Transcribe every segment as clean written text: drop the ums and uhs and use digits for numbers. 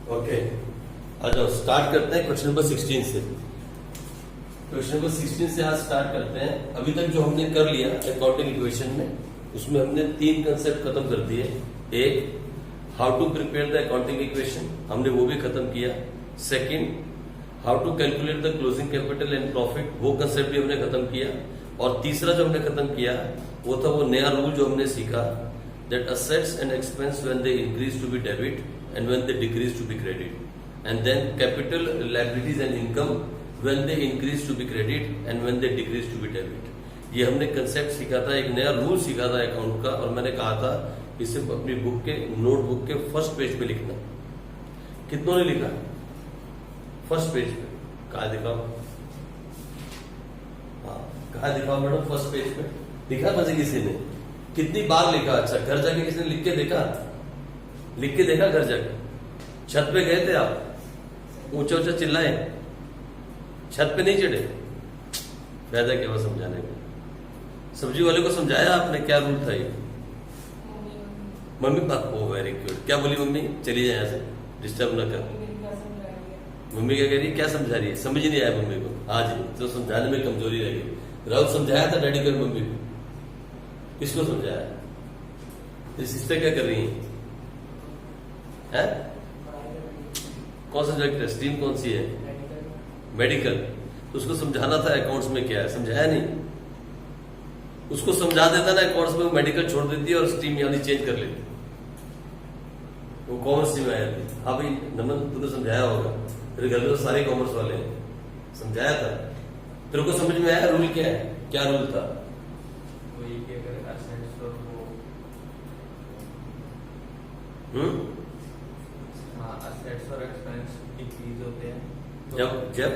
Okay, आ जाओ start करते हैं क्वेश्चन नंबर 16 से। क्वेश्चन नंबर 16 से आज स्टार्ट करते हैं। अभी तक जो हमने कर लिया अकाउंटिंग इक्वेशन में, उसमें हमने 3 कंसेप्ट खत्म कर दिए। एक, how to prepare the accounting equation, हमने वो भी खत्म किया। Second, how to calculate the closing capital and profit, वो कंसेप्ट भी हमने खत्म किया। और तीसरा जो हमने खत्म किया वो था वो नया रूल जो हमने सीखा, that assets and expense when they increase to be debit and when they decrease to be credit, and then capital, liabilities and income when they increase to be credit and when they decrease to be debit। ये हमने concept सीखा था, एक नया rule सीखा था account का। और मैंने कहा था इसे अपनी बुक के नोटबुक के फर्स्ट पेज पे लिखना। कितनों ने लिखा? फर्स्ट पेज पे। कहा दिखाओ? हाँ, कहा दिखाओ मैडम? फर्स्ट पेज पे लिखा मुझे किसी ने? कितनी बार लिखा? अच्छा, घर जाके किसी ने लिख के देखा? लिख के देखा घर जाके? छत पे गए थे आप? ऊंचा ऊंचा चिल्लाए? छत पे नहीं चढ़े? फायदा क्या हुआ समझाने में? सब्जी वाले को समझाया आपने क्या रूल था ये? मम्मी बात ओ वेरी गुड। क्या बोली मम्मी? चली जाए यहाँ से, डिस्टर्ब ना कर। मम्मी क्या कह रही है? क्या समझा रही है? समझ नहीं आया मम्मी को आज ही, तो समझाने में कमजोरी रह गई। राहुल समझाया था डैडी को मम्मी को? किसको समझाया? ये सिस्टर क्या कर रही है? है? कौन सा सब्जेक्ट है? स्ट्रीम कौन सी है? मेडिकल। तो उसको समझाना था अकाउंट्स में क्या है, समझाया नहीं। उसको समझा देता ना अकाउंट्स में, वो मेडिकल छोड़ देती है और स्ट्रीम यानी चेंज कर लेती, वो कॉमर्स में आ जाती। हाँ भाई नमन, तूने समझाया होगा, तेरे घर में तो सारे कॉमर्स वाले हैं, समझाया था। तेरे को समझ में आया रूल क्या है? क्या रूल था? वही कि अगर असेट्स और वो असेट्स और एक्सपेंस डिक्रीज होते हैं तो जब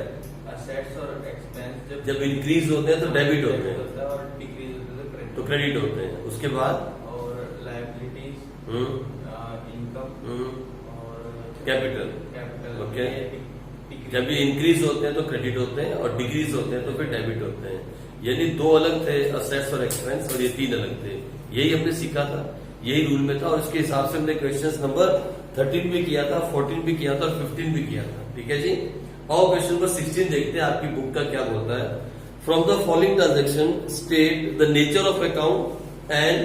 असेट्स और एक्सपेंस जब इंक्रीज होते हैं तो डेबिट होते हैं और डिक्रीज होते हैं तो क्रेडिट होते हैं। उसके बाद और लायबिलिटीज, इनकम और कैपिटल। ओके, जब ये इंक्रीज होते हैं तो क्रेडिट होते हैं और डिक्रीज होते हैं तो फिर डेबिट होते हैं। यानी 2 अलग थे, असेट्स और एक्सपेंस, और ये 3 अलग थे। यही हमने सीखा था, यही रूल में था। और इसके हिसाब से हमने क्वेश्चन नंबर 13 भी किया था, 14 भी किया था और 15 भी किया था। ठीक है जी। और क्वेश्चन नंबर 16 देखते हैं आपकी बुक का क्या बोलता है। From the following transaction state the nature of account and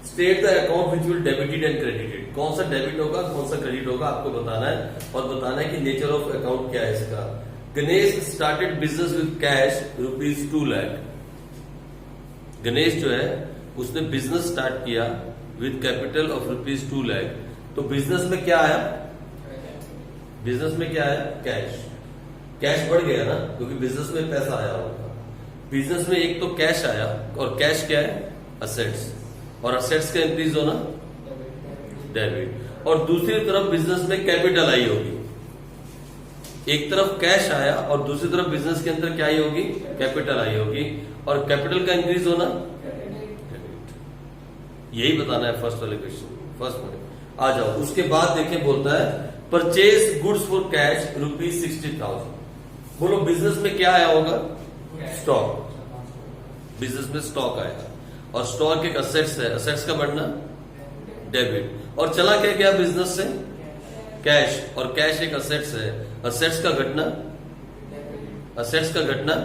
state the account which will debited and credited. कौन सा डेबिट होगा, कौन सा क्रेडिट होगा, आपको बताना है। और बताना है कि नेचर ऑफ अकाउंट क्या है इसका। Ganesh started business with cash ₹2 lakh. Ganesh जो है उसने बिजनेस स्टार्ट किया विद कैपिटल ऑफ ₹2 लाख। तो बिजनेस में क्या आया? बिजनेस में क्या आया? कैश। कैश बढ़ गया ना, क्योंकि बिजनेस में पैसा आया होगा। बिजनेस में एक तो कैश आया, और कैश क्या है? असेट्स। और असेट्स का इंक्रीज होना डेबिट। और दूसरी तरफ बिजनेस में कैपिटल आई होगी। एक तरफ कैश आया और दूसरी तरफ बिजनेस के अंदर क्या आई होगी? कैपिटल आई होगी। और कैपिटल का इंक्रीज होना डेबिट। यही बताना है फर्स्ट वाले क्वेश्चन, फर्स्ट में। आ जाओ, उसके बाद देखिए बोलता है परचेज गुड्स फॉर कैश ₹60,000। बोलो बिजनेस में क्या आया होगा? स्टॉक। बिजनेस में स्टॉक आया, और स्टॉक एक असेट्स है, असेट्स का बढ़ना डेबिट। और चला क्या गया बिजनेस से? कैश। और कैश एक असेट्स है, असेट्स का घटना, असेट्स का घटना।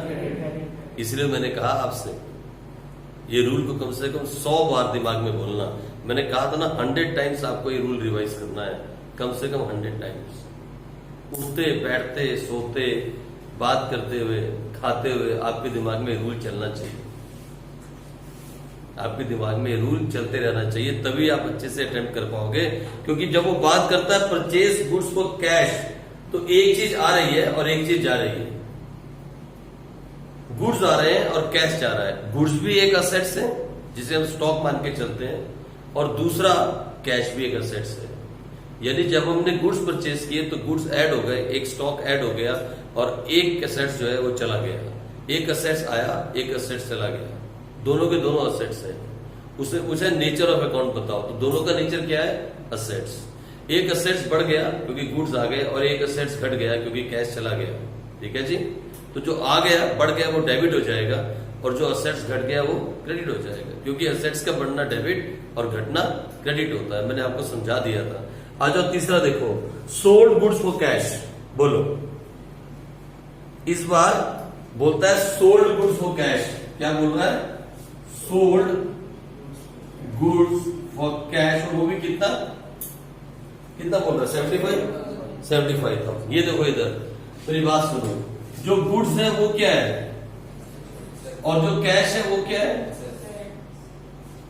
इसलिए मैंने कहा आपसे ये रूल को कम से कम 100 बार दिमाग में बोलना। मैंने कहा था ना 100 टाइम्स आपको ये रूल रिवाइज करना है, कम से कम 100 टाइम्स। उठते बैठते सोते बात करते हुए खाते हुए आपके दिमाग में रूल चलना चाहिए। आपके दिमाग में रूल चलते रहना चाहिए, तभी आप अच्छे से अटेम्प्ट कर पाओगे। क्योंकि जब वो बात करता है परचेज गुड्स फॉर कैश, तो एक चीज आ रही है और एक चीज जा रही है। गुड्स आ रहे हैं और कैश जा रहा है। गुड्स भी एक असेट्स है जिसे हम स्टॉक मान के चलते हैं, और दूसरा कैश भी एक असेट्स है। यानी जब हमने गुड्स परचेज किए तो गुड्स ऐड हो गए, एक स्टॉक ऐड हो गया, और एक असेट्स जो है वो चला गया। एक असेट्स आया, एक असेट्स चला गया। दोनों के दोनों असेट्स है। उसने पूछा नेचर ऑफ अकाउंट बताओ, तो दोनों का नेचर क्या है? असेट्स। एक असेट्स बढ़ गया क्योंकि गुड्स आ गए, और एक असेट्स घट गया क्योंकि कैश चला गया। ठीक है जी। तो जो आ गया बढ़ गया वो डेबिट हो जाएगा, और जो असेट्स घट गया वो क्रेडिट हो जाएगा, क्योंकि असेट्स का बढ़ना डेबिट और घटना क्रेडिट होता है। मैंने आपको समझा दिया था। आ जाओ तीसरा देखो, सोल्ड गुड्स फॉर कैश। बोलो, इस बार बोलता है सोल्ड गुड्स फॉर कैश। क्या बोल रहा है? Sold goods for cash. और वो भी कितना कितना बोल रहा है? 75,000। ये देखो इधर, मेरी बात सुनो, जो गुड्स है वो क्या है और जो कैश है वो क्या है?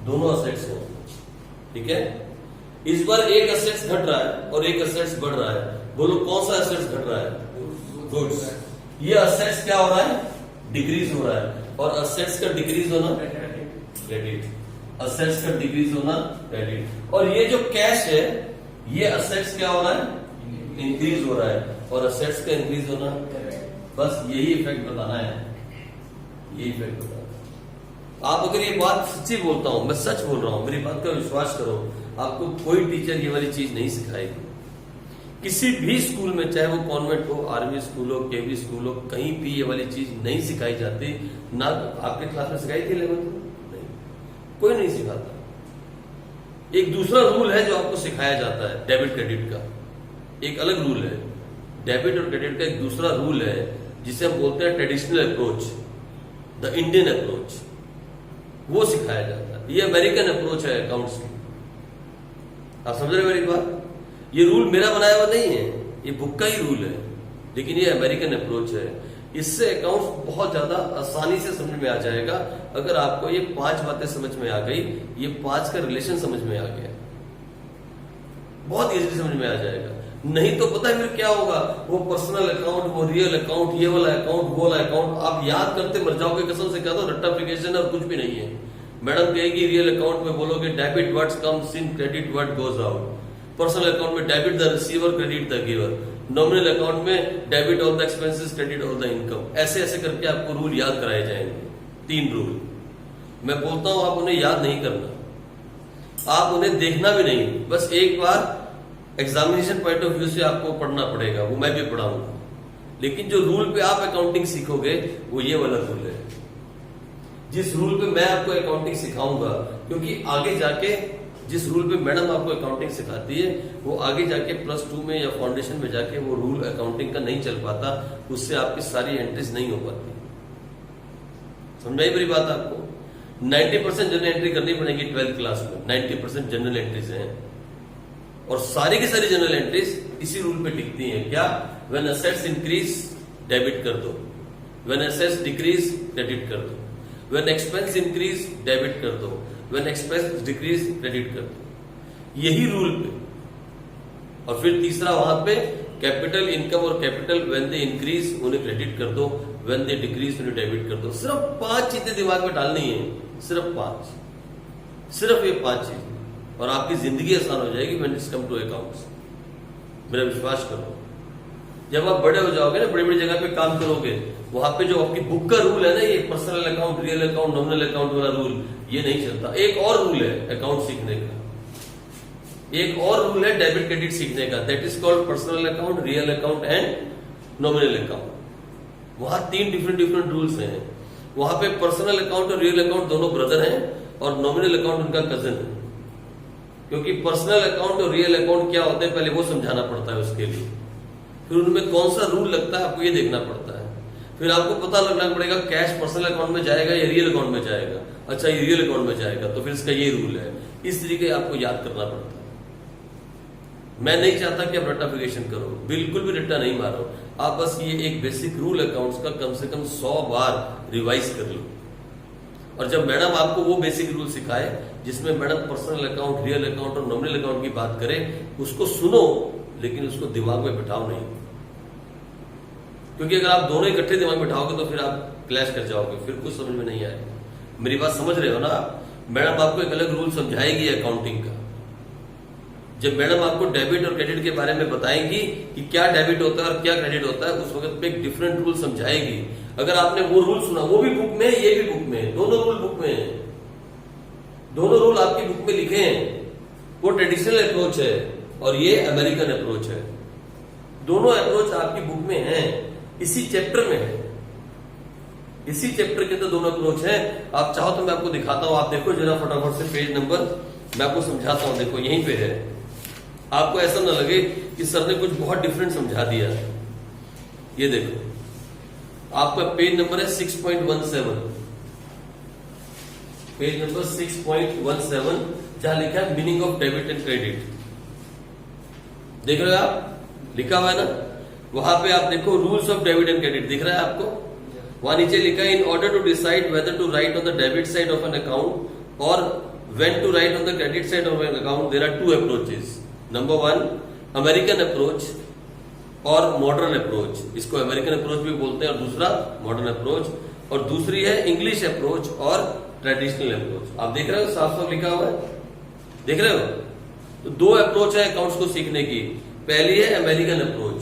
दोनों असेट्स हैं, ठीक है। इस बार एक असेट्स घट रहा है और एक असेट्स बढ़ रहा है। बोलो कौन सा असेट्स घट रहा है? गुड्स। ये असेट्स क्या हो रहा है? डिक्रीज हो रहा है। और असेट्स का डिक्रीज होना क्रेडिट, असेट्स का डिक्रीज होना क्रेडिट। और ये जो कैश है, ये असेट्स क्या हो रहा है? इंक्रीज हो रहा है। और असेट्स का इंक्रीज होना, बस यही इफेक्ट बताना है, यही इफेक्ट बताना है। आप अगर ये बात सच्ची बोलता हूं, मैं सच बोल रहा हूं, मेरी बात का विश्वास करो, आपको कोई टीचर ये वाली चीज नहीं सिखाएगी। किसी भी स्कूल में, चाहे वो कॉन्वेंट हो, आर्मी स्कूल हो, केवी स्कूल हो, कहीं भी ये वाली चीज नहीं सिखाई जाती। ना आपके क्लास में सिखाई थी 11th में? नहीं, कोई नहीं सिखाता। एक दूसरा रूल है जो आपको सिखाया जाता है, डेबिट क्रेडिट का एक अलग रूल है। डेबिट और क्रेडिट का एक दूसरा रूल है जिसे हम बोलते हैं traditional approach, the Indian approach, वो सिखाया जाता है। ये अमेरिकन अप्रोच है अकाउंट्स की। आप समझ रहे हो मेरी बात? ये रूल मेरा बनाया हुआ नहीं है, ये बुक का ही रूल है, लेकिन ये अमेरिकन अप्रोच है। इससे अकाउंट्स बहुत ज्यादा आसानी से समझ में आ जाएगा। अगर आपको ये 5 बातें समझ में आ गई, ये 5 का रिलेशन समझ में आ गया, बहुत इजीली समझ में आ जाएगा। नहीं तो पता है फिर क्या होगा? वो पर्सनल अकाउंट, वो रियल अकाउंट, ये वाला अकाउंट, वो वाला अकाउंट, आप याद करते मर जाओगे। कसम से कहता हूं, रट्टाफिकेशन और कुछ भी नहीं है। मैडम कहेगी रियल अकाउंट में बोलोगे debit what comes in, credit what goes out. Personal account में debit the receiver, credit the giver. Nominal account में debit all the expenses, credit all the income. ऐसे ऐसे करके आपको रूल याद कराए जाएंगे, 3 रूल। मैं बोलता हूं आप उन्हें याद नहीं करना, आप उन्हें देखना भी नहीं, बस एक बार एग्जामिनेशन पॉइंट ऑफ व्यू से आपको पढ़ना पड़ेगा, वो मैं भी पढ़ाऊंगा। लेकिन जो रूल पे आप अकाउंटिंग सीखोगे वो ये वाला रूल है, जिस रूल पे मैं आपको अकाउंटिंग सिखाऊंगा। क्योंकि आगे जाके जिस रूल पे मैडम आपको अकाउंटिंग सिखाती है, वो आगे जाके +2 में या फाउंडेशन में जाके वो रूल अकाउंटिंग का नहीं चल पाता, उससे आपकी सारी एंट्रीज नहीं हो पाती। समझाई मेरी बात आपको? 90% जनरल एंट्री करनी पड़ेगी 12th क्लास में। 90% जनरल एंट्रीज हैं और सारी की सारी जनरल एंट्रीज इसी रूल पे टिकती हैं। क्या? व्हेन असेट्स इंक्रीज डेबिट कर दो, व्हेन असेट्स डिक्रीज क्रेडिट कर दो, व्हेन एक्सपेंस इंक्रीज डेबिट कर दो, व्हेन एक्सपेंस डिक्रीज क्रेडिट कर दो। यही रूल पे। और फिर तीसरा वहां पे कैपिटल, इनकम और कैपिटल व्हेन दे इंक्रीज उन्हें क्रेडिट कर दो, व्हेन दे डिक्रीज उन्हें डेबिट कर दो। सिर्फ 5 चीजें दिमाग में डालनी है, सिर्फ 5, सिर्फ ये 5 चीजें, और आपकी जिंदगी आसान हो जाएगी। When it's come to accounts, मेरा विश्वास करो। जब आप बड़े हो जाओगे ना, बड़ी बड़ी जगह पे काम करोगे, वहां पे जो आपकी बुक का रूल है ना, ये personal account, real account, nominal account वाला रूल, ये नहीं चलता। एक और रूल है अकाउंट सीखने का, एक और रूल है डेबिट क्रेडिट सीखने का, that is called personal account, real account and nominal account. वहां 3 डिफरेंट रूल्स हैं। वहां पे पर्सनल अकाउंट और रियल अकाउंट दोनों ब्रदर हैं और नॉमिनल अकाउंट उनका कजन है। क्योंकि पर्सनल अकाउंट और रियल अकाउंट क्या होते हैं पहले वो समझाना पड़ता है उसके लिए, फिर उनमें कौन सा रूल लगता है आपको ये देखना पड़ता है। फिर आपको पता लगना पड़ेगा कैश पर्सनल अकाउंट में जाएगा या रियल अकाउंट में जाएगा। अच्छा, ये रियल अकाउंट में जाएगा तो फिर इसका ये रूल है। इस तरीके आपको याद करना पड़ता है। मैं नहीं चाहता कि आप रट्टाफिकेशन करो, बिल्कुल भी रट्टा नहीं मारो। आप बस ये एक बेसिक रूल अकाउंट्स का कम से कम 100 बार रिवाइज कर लो। और जब मैडम आपको वो बेसिक रूल सिखाए जिसमें madam personal account, real account और नॉमिनल अकाउंट की बात करे, उसको सुनो, लेकिन उसको दिमाग में बिठाओ नहीं। क्योंकि अगर आप दोनों इकट्ठे दिमाग में बिठाओगे तो फिर आप क्लैश कर जाओगे, फिर कुछ समझ में नहीं आएगा। मेरी बात समझ रहे हो ना? मैडम आपको एक अलग रूल समझाएगी अकाउंटिंग का। जब मैडम आपको डेबिट और क्रेडिट के बारे में बताएंगी कि क्या डेबिट होता है और क्या क्रेडिट होता है, उस वक्त पे एक डिफरेंट रूल समझाएगी। अगर आपने वो रूल सुना, वो भी बुक में है, ये भी बुक में है, दोनों रूल बुक में है, दोनों रूल आपकी बुक में लिखे हैं। वो ट्रेडिशनल अप्रोच है और ये अमेरिकन अप्रोच है। दोनों अप्रोच आपकी बुक में है, इसी चैप्टर में है, इसी चैप्टर के अंदर दोनों अप्रोच है। आप चाहो तो मैं आपको दिखाता हूं, आप देखो जरा फटाफट से पेज नंबर, मैं आपको समझाता हूं। देखो यहीं पे है, आपको ऐसा ना लगे कि सर ने कुछ बहुत डिफरेंट समझा दिया। ये देखो आपका पेज नंबर है 6.17, पेज नंबर 6.17, जहां लिखा है meaning of debit and credit. देख रहे हो आप, लिखा हुआ है ना, वहां पे आप देखो rules of debit and credit दिख रहा है आपको। वहां नीचे लिखा है in order to decide whether to write on the debit side of an account और when to write on the credit side of an account there are two approaches. Number 1 American approach और modern approach, इसको American approach भी बोलते हैं, और दूसरा modern approach, और दूसरी है इंग्लिश अप्रोच और ट्रेडिशनल अप्रोच। आप देख रहे हो साफ साफ लिखा हुआ है, देख रहे हो। तो दो अप्रोच है अकाउंट्स को सीखने की। पहली है अमेरिकन अप्रोच,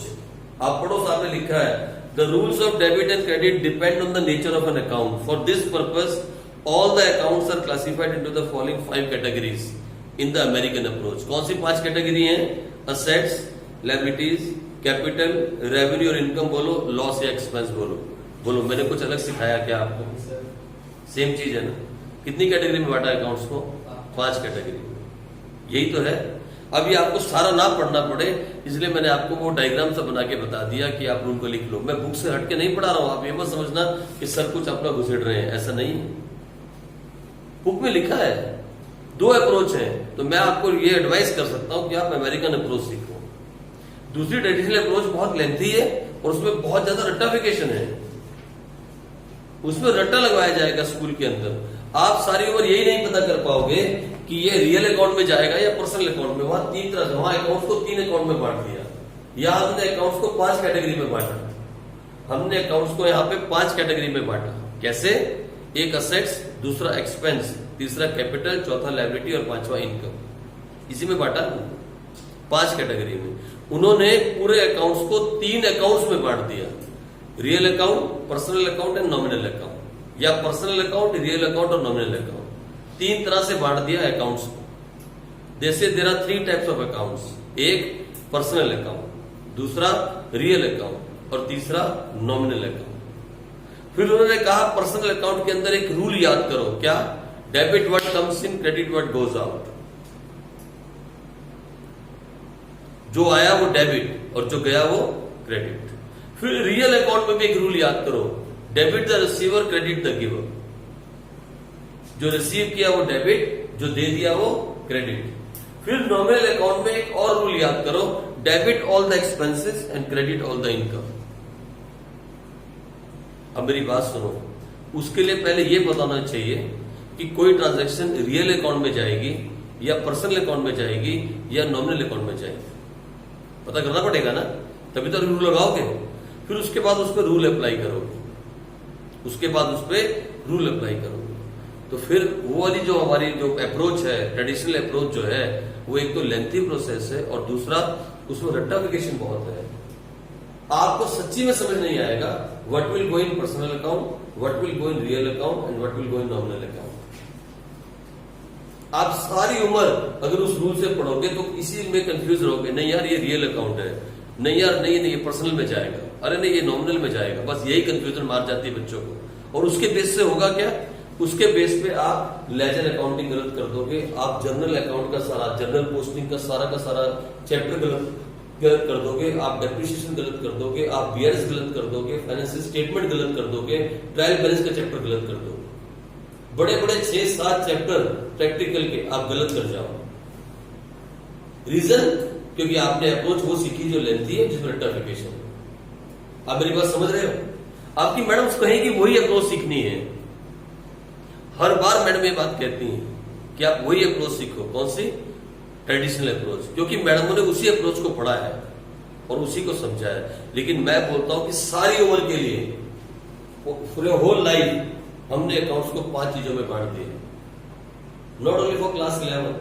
आप पढ़ो, सामने लिखा है the rules of debit and credit depend on the nature of an account. For this purpose all the accounts are classified into the following 5 categories in the American approach. कौन सी 5 category हैं? Assets, liabilities, capital, revenue और income बोलो, loss या expense बोलो। बोलो मैंने कुछ अलग सिखाया क्या आपको? सेम चीज है ना। कितनी कैटेगरी में बांटा अकाउंट्स को? 5 कैटेगरी में। यही तो है। अभी आपको सारा ना पढ़ना पड़े इसलिए मैंने आपको वो डायग्राम से बना के बता दिया कि आप रूल को लिख लो। मैं बुक से हट के नहीं पढ़ा रहा हूं, आप ये मत समझना कि सर कुछ अपना घुसेड़ रहे हैं, ऐसा नहीं है। बुक में लिखा है 2 अप्रोच है, तो मैं आपको ये एडवाइस कर सकता हूं कि आप अमेरिकन अप्रोच सीखो। दूसरी ट्रेडिशनल अप्रोच बहुत लेंथी है और उसमें बहुत ज्यादा रट्टाफिकेशन है, उसमें रट्टा लगवाया जाएगा स्कूल के अंदर। आप सारी उम्र यही नहीं पता कर पाओगे कि ये रियल अकाउंट में जाएगा या पर्सनल अकाउंट में। वहां 3 तरह से, वहां अकाउंट्स को 3 अकाउंट में बांट दिया, या हमने अकाउंट्स को 5 कैटेगरी में बांटा। हमने अकाउंट्स को यहाँ पे 5 कैटेगरी में बांटा। कैसे? एक असेट्स, दूसरा एक्सपेंस, तीसरा कैपिटल, चौथा लायबिलिटी और 5वां इनकम। इसी में बांटा 5 कैटेगरी में। उन्होंने पूरे अकाउंट्स को 3 अकाउंट्स में बांट दिया, real account, personal account and nominal account, या पर्सनल अकाउंट, रियल अकाउंट और नॉमिनल अकाउंट। 3 तरह से बांट दिया अकाउंट्स को। जैसे there are 3 types of accounts, एक पर्सनल अकाउंट, दूसरा रियल अकाउंट और तीसरा नॉमिनल अकाउंट। फिर उन्होंने कहा पर्सनल अकाउंट के अंदर एक रूल याद करो, क्या? Debit what comes in, credit what goes out. जो आया वो डेबिट और जो गया वो क्रेडिट। फिर रियल अकाउंट में भी एक रूल याद करो, debit the receiver, credit the giver. जो रिसीव किया वो डेबिट, जो दे दिया वो क्रेडिट। फिर नॉमिनल अकाउंट में एक और रूल याद करो, debit all the expenses and credit all the income. अब मेरी बात सुनो, उसके लिए पहले यह बताना चाहिए कि कोई ट्रांजैक्शन रियल अकाउंट में जाएगी या पर्सनल अकाउंट में जाएगी या नॉमिनल अकाउंट में जाएगी, पता करना पड़ेगा ना, तभी तो रूल लगाओगे। फिर उसके बाद उस पर रूल अप्लाई करोगे, उसके बाद उस पर रूल अप्लाई करोगे। तो फिर वो वाली जो हमारी जो अप्रोच है, ट्रेडिशनल अप्रोच जो है, वो एक तो लेंथी प्रोसेस है और दूसरा उसमें रट्टाफिकेशन बहुत है। आपको सच्ची में समझ नहीं आएगा what will go in personal account, what will go in real account and what will go in nominal account. आप सारी उम्र अगर उस रूल से पढ़ोगे तो इसी में कंफ्यूज रहोगे, नहीं यार ये रियल अकाउंट है, नहीं यार नहीं ये पर्सनल में जाएगा, अरे नहीं ये नॉमिनल में जाएगा। बस यही कंफ्यूजन मार जाती है बच्चों को। और उसके बेस से होगा क्या? उसके बेस पे आप लेजर अकाउंटिंग गलत कर दोगे, आप जर्नल अकाउंट का सारा, जर्नल पोस्टिंग का सारा चैप्टर गलत कर दोगे, आप डेप्रिसिएशन गलत कर दोगे, आप बीआरएस गलत कर दोगे, फाइनेंशियल स्टेटमेंट गलत कर दोगे, ट्रायल बैलेंस का चैप्टर गलत कर दोगे। बड़े बड़े 6-7 चैप्टर प्रैक्टिकल के आप गलत कर जाओ। रीजन? क्योंकि आपने अप्रोच वो सीखी जो लेंथी है, जिसमें रट्टाफिकेशन। आप मेरी बात समझ रहे हो? आपकी मैडम कहेगी वही अप्रोच सीखनी है। हर बार मैडम ये बात कहती हैं कि आप वही अप्रोच सीखो। कौन सी? ट्रेडिशनल अप्रोच, क्योंकि मैडमों ने उसी अप्रोच को पढ़ा है और उसी को समझा है। लेकिन मैं बोलता हूं कि सारी उम्र के लिए, पूरे होल लाइफ हमने अकाउंट्स को 5 चीजों में बांट दिए। नॉट ओनली फॉर क्लास 11,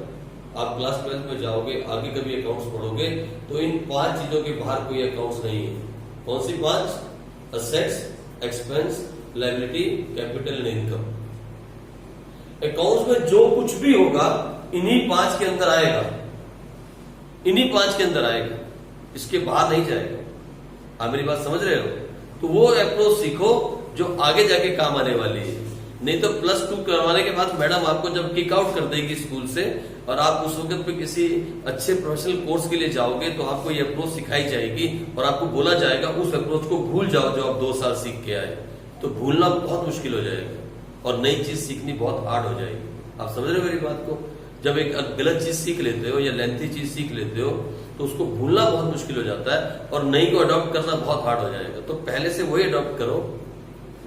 आप क्लास 12 में जाओगे, आगे कभी अकाउंट्स पढ़ोगे तो इन 5 चीजों के बाहर कोई अकाउंट्स नहीं है। कौन सी 5? Assets, expense, liability, capital and income. Accounts में जो कुछ भी होगा इन्हीं 5 के अंदर आएगा, इन्हीं 5 के अंदर आएगा, इसके बाहर नहीं जाएगा। आप मेरी बात समझ रहे हो? तो वो अप्रोच सीखो जो आगे जाके काम आने वाली है। नहीं तो +2 करवाने के बाद मैडम आपको जब किक आउट कर देगी स्कूल से और आप उस वक्त पे किसी अच्छे प्रोफेशनल कोर्स के लिए जाओगे तो आपको ये अप्रोच सिखाई जाएगी और आपको बोला जाएगा उस अप्रोच को भूल जाओ जो आप 2 साल सीख के आए। तो भूलना बहुत मुश्किल हो जाएगा और नई चीज सीखनी बहुत हार्ड हो जाएगी। आप समझ रहे हो मेरी बात को? जब एक गलत चीज सीख लेते हो या लेंथी चीज सीख लेते हो तो उसको भूलना बहुत मुश्किल हो जाता है और नई को अडॉप्ट करना बहुत हार्ड हो जाएगा। तो पहले से वही अडॉप्ट करो,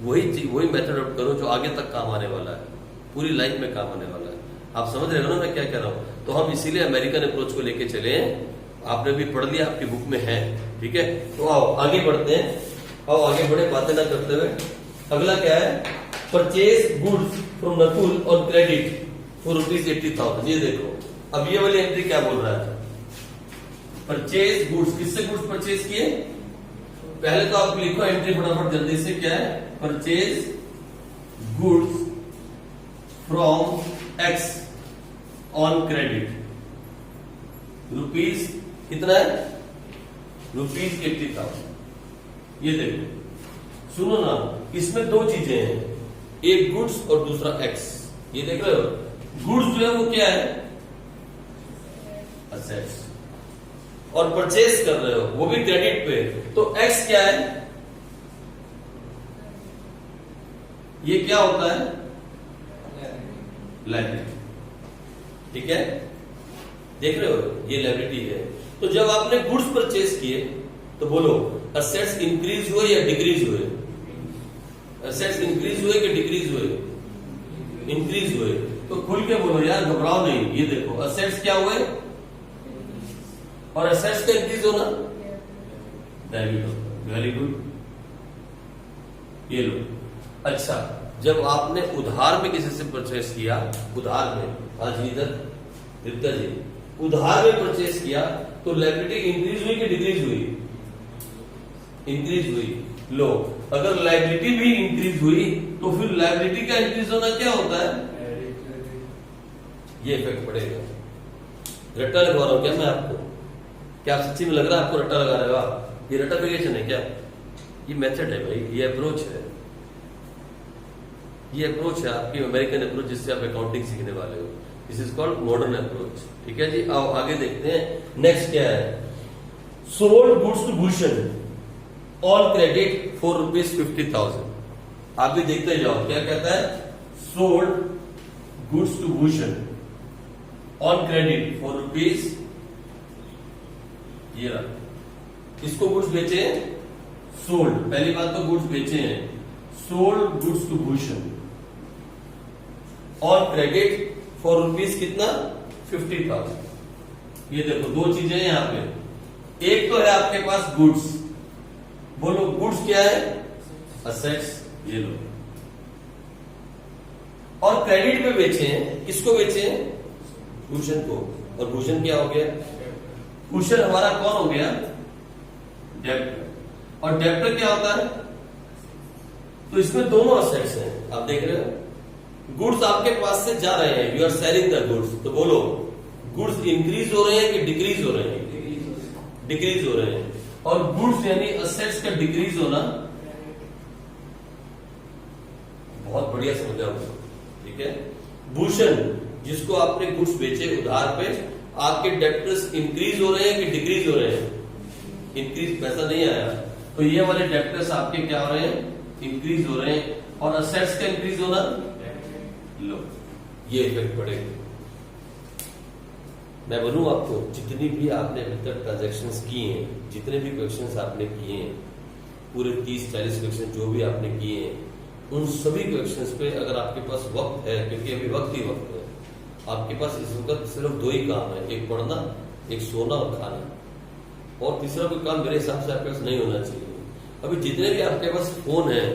वही मेथड अडॉप्ट करो जो आगे तक काम आने वाला है, पूरी लाइफ में काम आने वाला है। आप समझ रहे हो ना मैं क्या कह रहा हूं? तो हम इसीलिए अमेरिकन अप्रोच को लेके चले हैं। आपने भी पढ़ लिया, आपकी बुक में है, ठीक है। तो आओ आगे बढ़ते हैं, आओ आगे बढ़े बातें ना करते हुए। अगला क्या है? Purchase goods from Nakul on credit for ₹80,000। ये देखो अब ये वाली एंट्री क्या बोल रहा है? परचेज गुड्स, किससे गुड्स परचेज किए? पहले तो आप लिखो एंट्री फटाफट जल्दी से, क्या है? Purchase goods from x on credit, rupees कितना है? ₹80,000। ये देखो सुनो ना, इसमें 2 चीजें हैं, एक गुड्स और दूसरा एक्स। ये देख रहे हो? गुड्स जो है वो क्या है? असेट्स। और परचेज कर रहे हो वो भी क्रेडिट पे, तो एक्स क्या है? ये क्या होता है? लायबिलिटी, ठीक है। देख रहे हो ये लायबिलिटी है। तो जब आपने गुड्स परचेज किए तो बोलो असेट्स इंक्रीज हुए या डिक्रीज हुए? असेट्स इंक्रीज हुए कि डिक्रीज हुए? इंक्रीज हुए। तो खुल के बोलो यार, घबराओ नहीं। ये देखो असेट्स क्या हुए और असेट्स का इंक्रीज होना डेबिट होता। वेरी गुड, ये लो। अच्छा, जब आपने उधार में किसी से परचेस किया, उधार में, आज इधर दीप्ता जी उधार में परचेस किया तो लायबिलिटी इंक्रीज हुई कि डिक्रीज हुई? इंक्रीज हुई। लो, अगर लायबिलिटी भी इंक्रीज हुई तो फिर लायबिलिटी का इंक्रीज होना क्या होता है? ये इफेक्ट पड़ेगा। रट्टा लगवा रहा हूं क्या मैं आपको? क्या सच्ची में लग रहा है आपको रट्टा लगा रहे हो आप? ये रट्टाफिकेशन है क्या? ये मेथड है भाई, ये अप्रोच है, ये अप्रोच है आपकी अमेरिकन अप्रोच जिससे आप अकाउंटिंग सीखने वाले हो। This is called modern approach, ठीक है जी। आओ आगे देखते हैं। नेक्स्ट क्या है? Sold goods to Bhushan on credit for ₹50,000। आप भी देखते जाओ क्या कहता है? Sold goods to Bhushan on credit for ₹, ये रहा। इसको गुड्स बेचे हैं, सोल्ड। पहली बात तो गुड्स बेचे हैं, sold goods to Bhushan on credit for ₹, कितना? 50,000। ये देखो 2 चीजें हैं यहां पे। एक तो है आपके पास गुड्स, बोलो गुड्स क्या है? असेट्स, ये लो। और क्रेडिट पे बेचे हैं, किसको बेचे हैं? भूषण को। और भूषण क्या हो गया? भूषण हमारा कौन हो गया? डेब्टर। और डेब्टर क्या होता है? तो इसमें दोनों असेट्स हैं, आप देख रहे हो। गुड्स आपके पास से जा रहे हैं, you are selling the goods. तो बोलो गुड्स इंक्रीज हो रहे हैं कि डिक्रीज हो रहे हैं? डिक्रीज हो रहे हैं। और गुड्स यानी असेट्स का डिक्रीज होना, बहुत बढ़िया समझा मुझे, ठीक है। भूषण जिसको आपने गुड्स बेचे उधार पे, आपके डेब्टर्स इंक्रीज हो रहे हैं कि डिक्रीज हो रहे हैं? इंक्रीज, पैसा नहीं आया तो ये वाले डेब्टर्स आपके क्या हो रहे हैं? इंक्रीज हो रहे हैं। और असेट्स का इंक्रीज होना, लो ये इफेक्ट पड़ेगा। मैं बोलूं आपको, जितनी भी आपने अभी तक ट्रांजेक्शन्स किए हैं, जितने भी क्वेश्चंस आपने किए हैं, पूरे 30-40 क्वेश्चन जो भी आपने किए हैं, उन सभी क्वेश्चंस पे अगर आपके पास वक्त है, क्योंकि अभी वक्त ही वक्त है, आपके पास इस वक्त सिर्फ 2 ही काम है, एक पढ़ना, एक सोना और खाना। और तीसरा कोई काम मेरे हिसाब से आपके पास नहीं होना चाहिए। अभी जितने भी आपके पास फोन है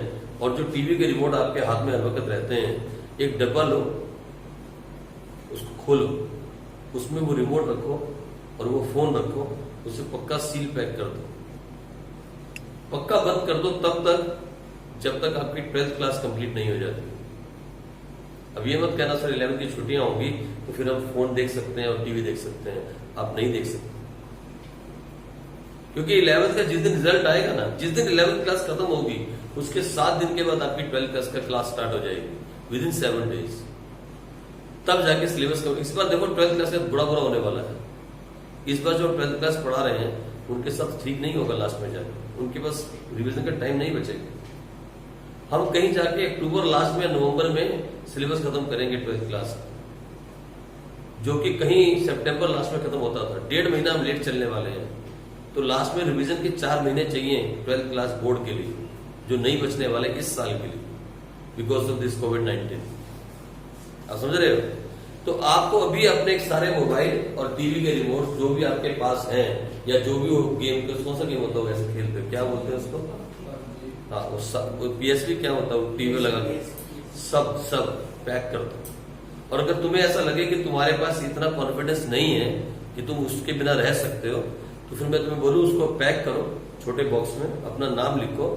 और जो टीवी के रिमोट आपके हाथ में हर वक्त रहते हैं, एक डब्बा लो, उसको खोलो, उसमें वो रिमोट रखो और वो फोन रखो, उसे पक्का सील पैक कर दो, पक्का बंद कर दो तब तक जब तक आपकी 12th क्लास कंप्लीट नहीं हो जाती। अब ये मत कहना सर 11th की छुट्टियां होंगी तो फिर हम फोन देख सकते हैं और टीवी देख सकते हैं। आप नहीं देख सकते, क्योंकि 11th का जिस दिन रिजल्ट आएगा ना, जिस दिन 11th क्लास खत्म होगी, उसके 7 दिन के बाद आपकी 12th क्लास का क्लास स्टार्ट हो जाएगी। विद इन 7 days, तब जाके सिलेबस कवर। इस बार देखो 12th क्लास का बुरा होने वाला है। इस बार जो 12th क्लास पढ़ा रहे हैं उनके साथ ठीक नहीं होगा लास्ट में जाके, उनके पास रिवीजन का टाइम नहीं बचेगा। हम कहीं जाके अक्टूबर लास्ट में, नवंबर में सिलेबस खत्म करेंगे 12th क्लास, जो कि कहीं सितंबर लास्ट में खत्म होता था। 1.5 महीना हम लेट चलने वाले हैं। तो लास्ट में रिवीजन के 4 महीने चाहिए 12th क्लास बोर्ड के लिए, जो नहीं बचने वाले इस साल के लिए, बिकॉज ऑफ दिस कोविड-19। आप समझ रहे हो? तो आपको अभी अपने सारे मोबाइल और टीवी के रिमोट जो भी आपके पास हैं, या जो भी वो गेम, कौन सा गेम होता होगा ऐसे खेलते, क्या बोलते हैं उसको? हाँ, वो PSP क्या होता है, टीवी लगा के सब पैक कर दो। और अगर तुम्हें ऐसा लगे कि तुम्हारे पास इतना कॉन्फिडेंस नहीं है कि तुम उसके बिना रह सकते हो, तो फिर मैं तुम्हें बोलूं उसको पैक करो छोटे बॉक्स में, अपना नाम लिखो,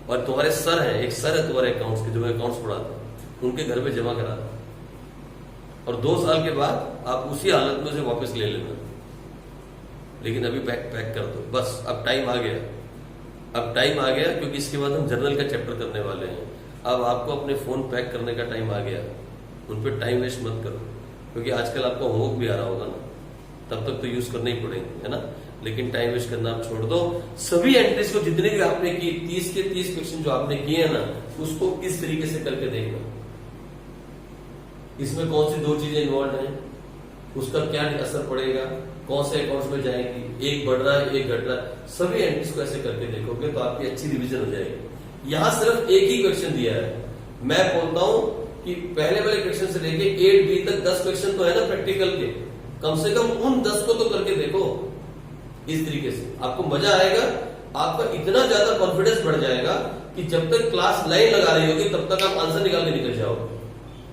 और तुम्हारे सर हैं, एक सर है तुम्हारे अकाउंट्स के, जो अकाउंट्स पढ़ाते हैं, उनके घर पे जमा करा दो, और 2 साल के बाद आप उसी हालत में उसे वापस ले लेना। लेकिन अभी पैक कर दो बस। अब टाइम आ गया, क्योंकि इसके बाद हम जर्नल का चैप्टर करने वाले हैं। अब आपको अपने फोन पैक करने का टाइम आ गया, उन पर टाइम वेस्ट मत करो, क्योंकि आजकल आपको होमवर्क भी आ रहा होगा ना, तब तक तो यूज करने ही पड़ेंगे, है ना। लेकिन टाइम वेस्ट करना आप छोड़ दो। सभी एंट्रीज को जितने भी आपने की, 30 के 30 क्वेश्चन जो आपने किए हैं ना, उसको इस तरीके से करके देखना। इसमें कौन सी 2 चीजें इन्वॉल्व हैं, उसका क्या असर पड़ेगा, कौन से अकाउंट्स में जाएंगी, एक बढ़ रहा है एक घट रहा है, सभी एंट्रीज को ऐसे करके देखोगे तो आपकी अच्छी रिवीजन हो जाएगी। यहां सिर्फ एक ही क्वेश्चन दिया है। मैं बोलता हूं कि पहले वाले क्वेश्चन से लेके 8B तक 10 क्वेश्चन तो है ना प्रैक्टिकल के, कम से कम उन 10 को तो करके देखो। इस तरीके से आपको मजा आएगा, आपका इतना ज्यादा कॉन्फिडेंस बढ़ जाएगा कि जब तक क्लास लाइन लगा रही होगी तब तक आप आंसर निकाल के निकल जाओगे।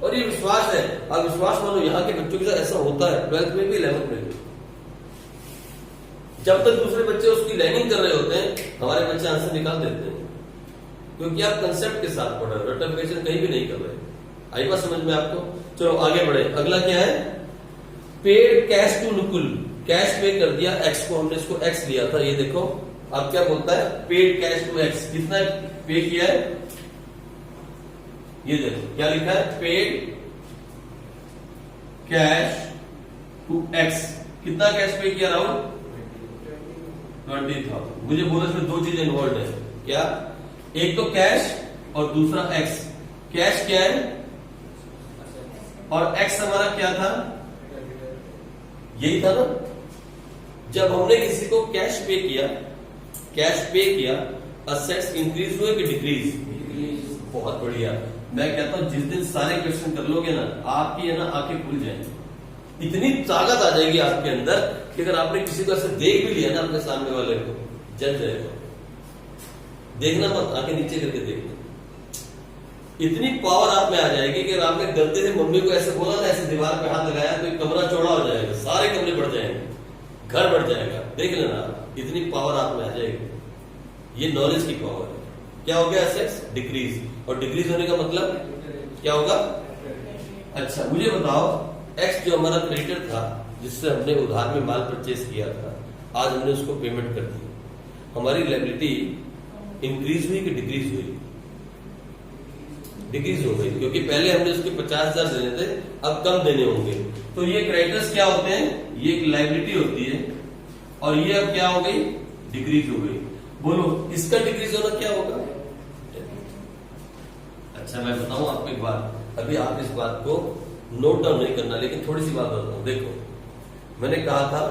और ये विश्वास है, आप विश्वास मानो, यहाँ के बच्चों के साथ ऐसा होता है, 12th में भी 11th में भी। जब तक दूसरे बच्चे उसकी लैगिंग कर रहे होते हैं, हमारे बच्चे आंसर निकाल देते हैं, क्योंकि आप कंसेप्ट के साथ पढ़ रहे हो, रटिफिकेशन कहीं भी नहीं कर रहे। आई बात समझ में आपको? चलो आगे बढ़े। अगला क्या है? Paid cash to Nakul. Cash पे कर दिया एक्स को, हमने इसको एक्स लिया था, ये देखो अब क्या बोलता है, पेड कैश टू एक्स। कितना पे किया है, ये देखो क्या लिखा है, पेड कैश टू एक्स। कितना कैश पे किया राहुल? 20,000। मुझे बोला इसमें 2 चीजें इन्वॉल्व है, क्या? एक तो कैश और दूसरा एक्स। कैश क्या है और एक्स हमारा क्या था? यही था ना। जब हमने किसी को कैश पे किया, असेट्स इंक्रीज हुए कि डिक्रीज? बहुत बढ़िया। मैं कहता हूं जिस दिन सारे क्वेश्चन कर लोगे ना, आपकी है ना आंखें खुल जाएंगी। इतनी ताकत आ जाएगी आपके अंदर कि अगर आपने किसी को ऐसे देख भी लिया ना, अपने सामने वाले को, जल जाएगा। देखना मत, आंखें नीचे करके देखना। इतनी पावर आप में आ जाएगी कि अगर आपने गलती से मम्मी को ऐसे बोला ना, ऐसे दीवार पे हाथ लगाया, तो कमरा चौड़ा हो जाएगा, सारे कमरे बढ़ जाएंगे, घर बढ़ जाएगा। देख लेना, इतनी पावर आप में आ जाएगी। ये नॉलेज की पावर है। क्या हो गया? एसेट्स डिक्रीज, और डिक्रीज होने का मतलब क्या होगा? अच्छा मुझे बताओ, एक्स जो हमारा क्रेडिटर था, जिससे हमने उधार में माल परचेज किया था, आज हमने उसको पेमेंट कर दी, हमारी लायबिलिटी इंक्रीज हुई कि डिक्रीज हुई? डिक्रीज हो गई, क्योंकि पहले हमने उसके 50,000 देने थे, अब कम देने होंगे। तो ये क्रेडिटर्स क्या होते हैं? ये एक लायबिलिटी होती है, और ये अब क्या हो गई? डिक्रीज हो गई। बोलो इसका डिक्रीज होना क्या होगा? अच्छा मैं बताऊं आपको एक बात, अभी आप इस बात को नोट डाउन नहीं करना, लेकिन थोड़ी सी बात बताता हूं। देखो मैंने कहा था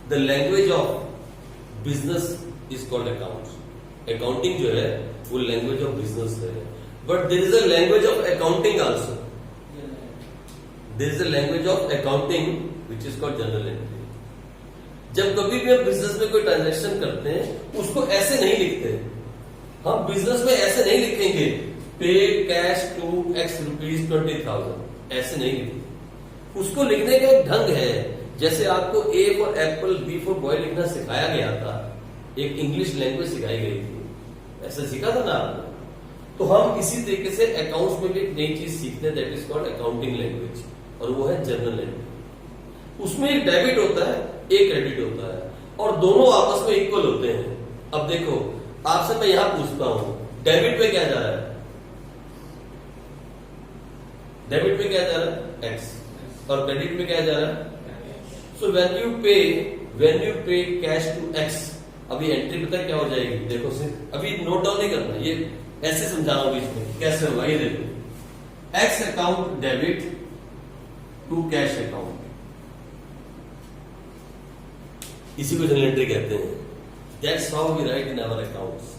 the language of business is called accounts. Accounting जो है वो लैंग्वेज ऑफ बिजनेस है, but there is a language of accounting also. There is a language of accounting which is called journal entry. जब कभी भी हम बिजनेस में कोई ट्रांजैक्शन करते हैं, उसको ऐसे नहीं लिखते। हम बिजनेस में ऐसे नहीं लिखेंगे paid cash to X rupees 20,000, ऐसे नहीं लिखते। उसको लिखने का एक ढंग है। जैसे आपको A for apple, B for boy लिखना सिखाया गया था, एक इंग्लिश लैंग्वेज सिखाई गई थी, ऐसा सीखा था ना आपने। तो हम इसी तरीके से अकाउंट्स में भी एक नई चीज सीखते हैं, that is called accounting language, और वो है जर्नल एंट्री। उसमें एक डेबिट होता है, एक क्रेडिट होता है, और दोनों आपस में इक्वल होते हैं। अब देखो आपसे मैं यहां पूछता हूं, डेबिट पे क्या जा रहा है? डेबिट में क्या जा रहा है एक्स, और क्रेडिट में क्या जा रहा है। सो व्हेन यू पे कैश टू एक्स, अभी एंट्री पता है क्या हो जाएगी, देखो सिर्फ अभी नोट डाउन नहीं करना, ये ऐसे समझा रहा हूं बीच में कैसे होगा, ये देखो x account debit to cash account, इसी को जनरल एंट्री कहते हैं। That's how we write in our accounts,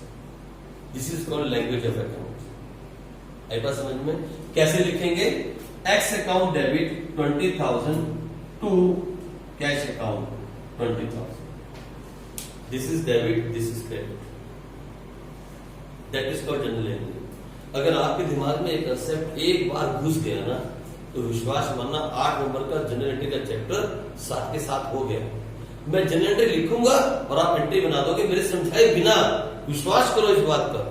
this is called language of accounts. आई बात समझ में, कैसे लिखेंगे, x account debit 20,000 to cash account 20,000, this is debit, this is credit, that is called general entry. अगर आपके दिमाग में एक कंसेप्ट एक बार घुस गया ना, तो विश्वास मानना 8 नंबर का जनरल एंट्री का चैप्टर साथ के साथ हो गया। मैं जनरल एंट्री लिखूंगा और आप एंट्री बना दोगे मेरे समझाए बिना, विश्वास करो इस बात का।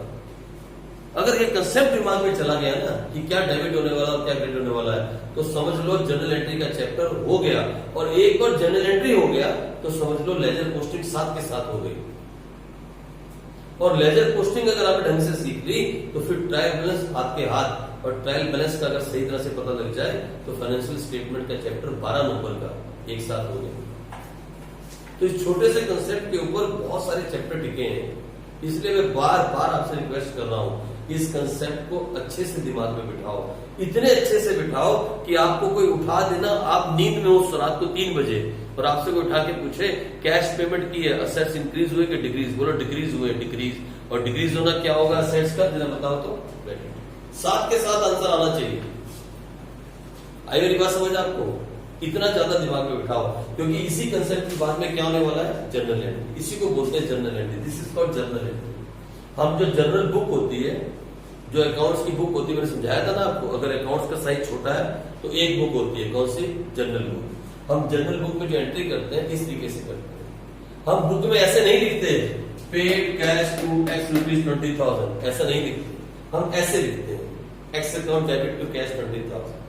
अगर ये कंसेप्ट दिमाग में चला गया ना कि क्या डेबिट होने वाला और क्या क्रेडिट होने वाला है, तो समझ लो जनरल एंट्री का चैप्टर हो गया। और एक बार जनरल एंट्री हो गया तो समझ लो लेजर पोस्टिंग साथ के साथ हो गई। और लेजर पोस्टिंग अगर आपने ढंग से सीख ली तो फिर ट्रायल बैलेंस हाथ के हाथ, और ट्रायल बैलेंस का अगर सही तरह से पता लग जाए तो फाइनेंशियल स्टेटमेंट का चैप्टर 12 नंबर का एक साथ हो गया। तो इस छोटे से कंसेप्ट के ऊपर बहुत सारे चैप्टर टिके हैं, इसलिए मैं बार बार आपसे रिक्वेस्ट कर रहा हूं, इस कंसेप्ट को अच्छे से दिमाग में बिठाओ, इतने अच्छे से बिठाओ कि आपको कोई उठा देना, आप नींद में हो रात को 3 बजे और आपसे कोई उठा के पूछे कैश पेमेंट की है, असेट्स इंक्रीज हुए कि डिक्रीज, बोलो डिक्रीज हुए, डिक्रीज, और डिक्रीज होना क्या होगा असेट्स का, जरा बताओ तो, साथ के साथ आंसर आना चाहिए। आई मेरी बात समझ आपको, इतना ज्यादा दिमाग में बिठाओ, क्योंकि इसी कंसेप्ट की बात में क्या होने वाला है, जनरल एंट्री, इसी को बोलते हैं general entry, this is called general entry. हम जो जनरल बुक होती है, जो अकाउंट्स की बुक होती है, मैंने समझाया था ना आपको, अगर अकाउंट्स का साइज छोटा है तो एक बुक होती है, कौन सी, जनरल बुक। हम जनरल बुक में जो एंट्री करते हैं इस तरीके से करते हैं, हम बुक में ऐसे नहीं लिखते paid cash to X rupees 20,000, ऐसा नहीं लिखते, हम ऐसे लिखते हैं X account debit to cash 20,000।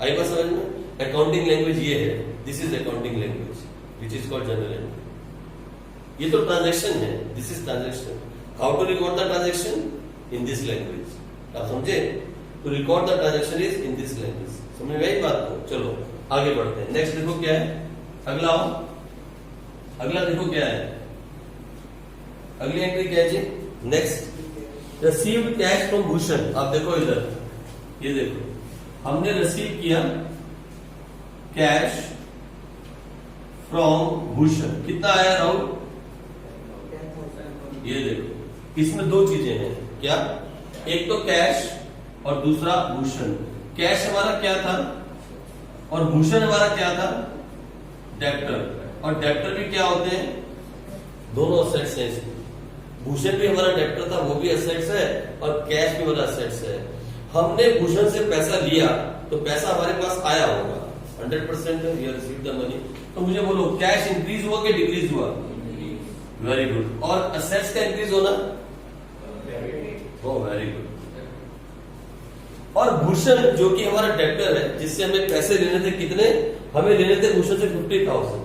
आई बात समझ में, अकाउंटिंग लैंग्वेज ये है, this is accounting language which is called general entry. ये तो ट्रांजैक्शन है, this is transaction. How to record the transaction, in this language, आप समझे, to record the transaction is in this language. समझ में आई बात को, चलो आगे बढ़ते हैं। नेक्स्ट देखो क्या है, अगला अगला देखो क्या है, अगली एंट्री क्या है ji, next received cash from Bhushan. आप देखो इधर, ये देखो हमने रिसीव किया कैश फ्रॉम भूषण, कितना आया राहुल, ये देखो इसमें 2 चीजें हैं, क्या, एक तो कैश और दूसरा भूषण। कैश हमारा क्या था और भूषण हमारा क्या था, डेब्टर, और डेब्टर भी क्या होते हैं, दोनों असेट्स हैं इसमें। भूषण भी हमारा डेब्टर था, वो भी असेट्स है, और कैश भी हमारा असेट्स है। हमने भूषण से पैसा लिया तो पैसा हमारे पास आया होगा, 100% we have received the money. तो मुझे बोलो कैश इंक्रीज हुआ कि डिक्रीज हुआ, वेरी गुड, और असेट्स का इंक्रीज होना, वेरी गुड। और भूषण जो कि हमारा डेब्टर है, जिससे हमें पैसे लेने थे, कितने हमें लेने थे भूषण से 50,000,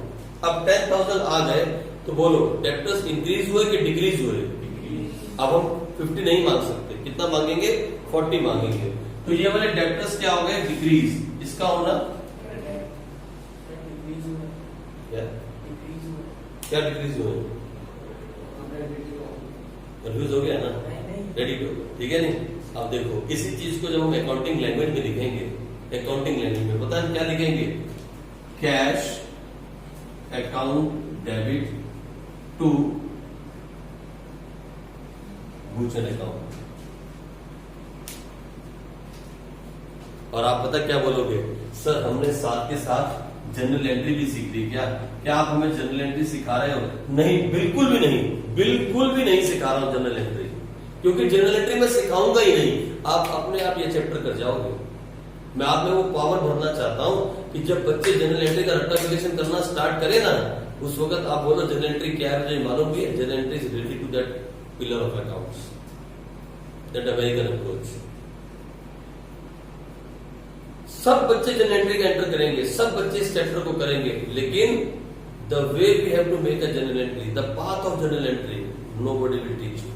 अब 10,000 आ गए, तो बोलो डेब्टर्स इंक्रीज हुए कि डिक्रीज हुए, अब हम 50 नहीं मांग सकते, कितना मांगेंगे, 40 मांगेंगे। तो ये वाले डेब्टर्स क्या हो गए, डिक्रीज, इसका होना क्या डिक्रीज हुए, कंफ्यूज हो गया ना, रेडी टू, ठीक है नहीं। अब देखो इसी चीज को जब हम अकाउंटिंग लैंग्वेज में लिखेंगे, अकाउंटिंग लैंग्वेज में पता है क्या लिखेंगे, cash account debit to Bhushan account. और आप पता क्या बोलोगे, सर हमने साथ के साथ जनरल एंट्री भी सीख ली, क्या आप हमें जनरल एंट्री सिखा रहे हो, नहीं, बिल्कुल भी नहीं, बिल्कुल भी नहीं सिखा रहा हूं जनरल एंट्री, क्योंकि जनरल एंट्री मैं सिखाऊंगा ही नहीं, आप अपने आप ये चैप्टर कर जाओगे। मैं आप में वो पावर भरना चाहता हूं कि जब बच्चे जनरल एंट्री का रेक्टिफिकेशन करना स्टार्ट करें ना, उस वक्त आप बोलो जनरल एंट्री क्या है, मुझे मालूम भी है, journal entry is related to that pillar of accounts, that American approach. सब बच्चे जनरल एंट्री का एंटर करेंगे, सब बच्चे इस चैप्टर को करेंगे, लेकिन the way we have to make a journal entry, the path of journal entry, nobody will teach you.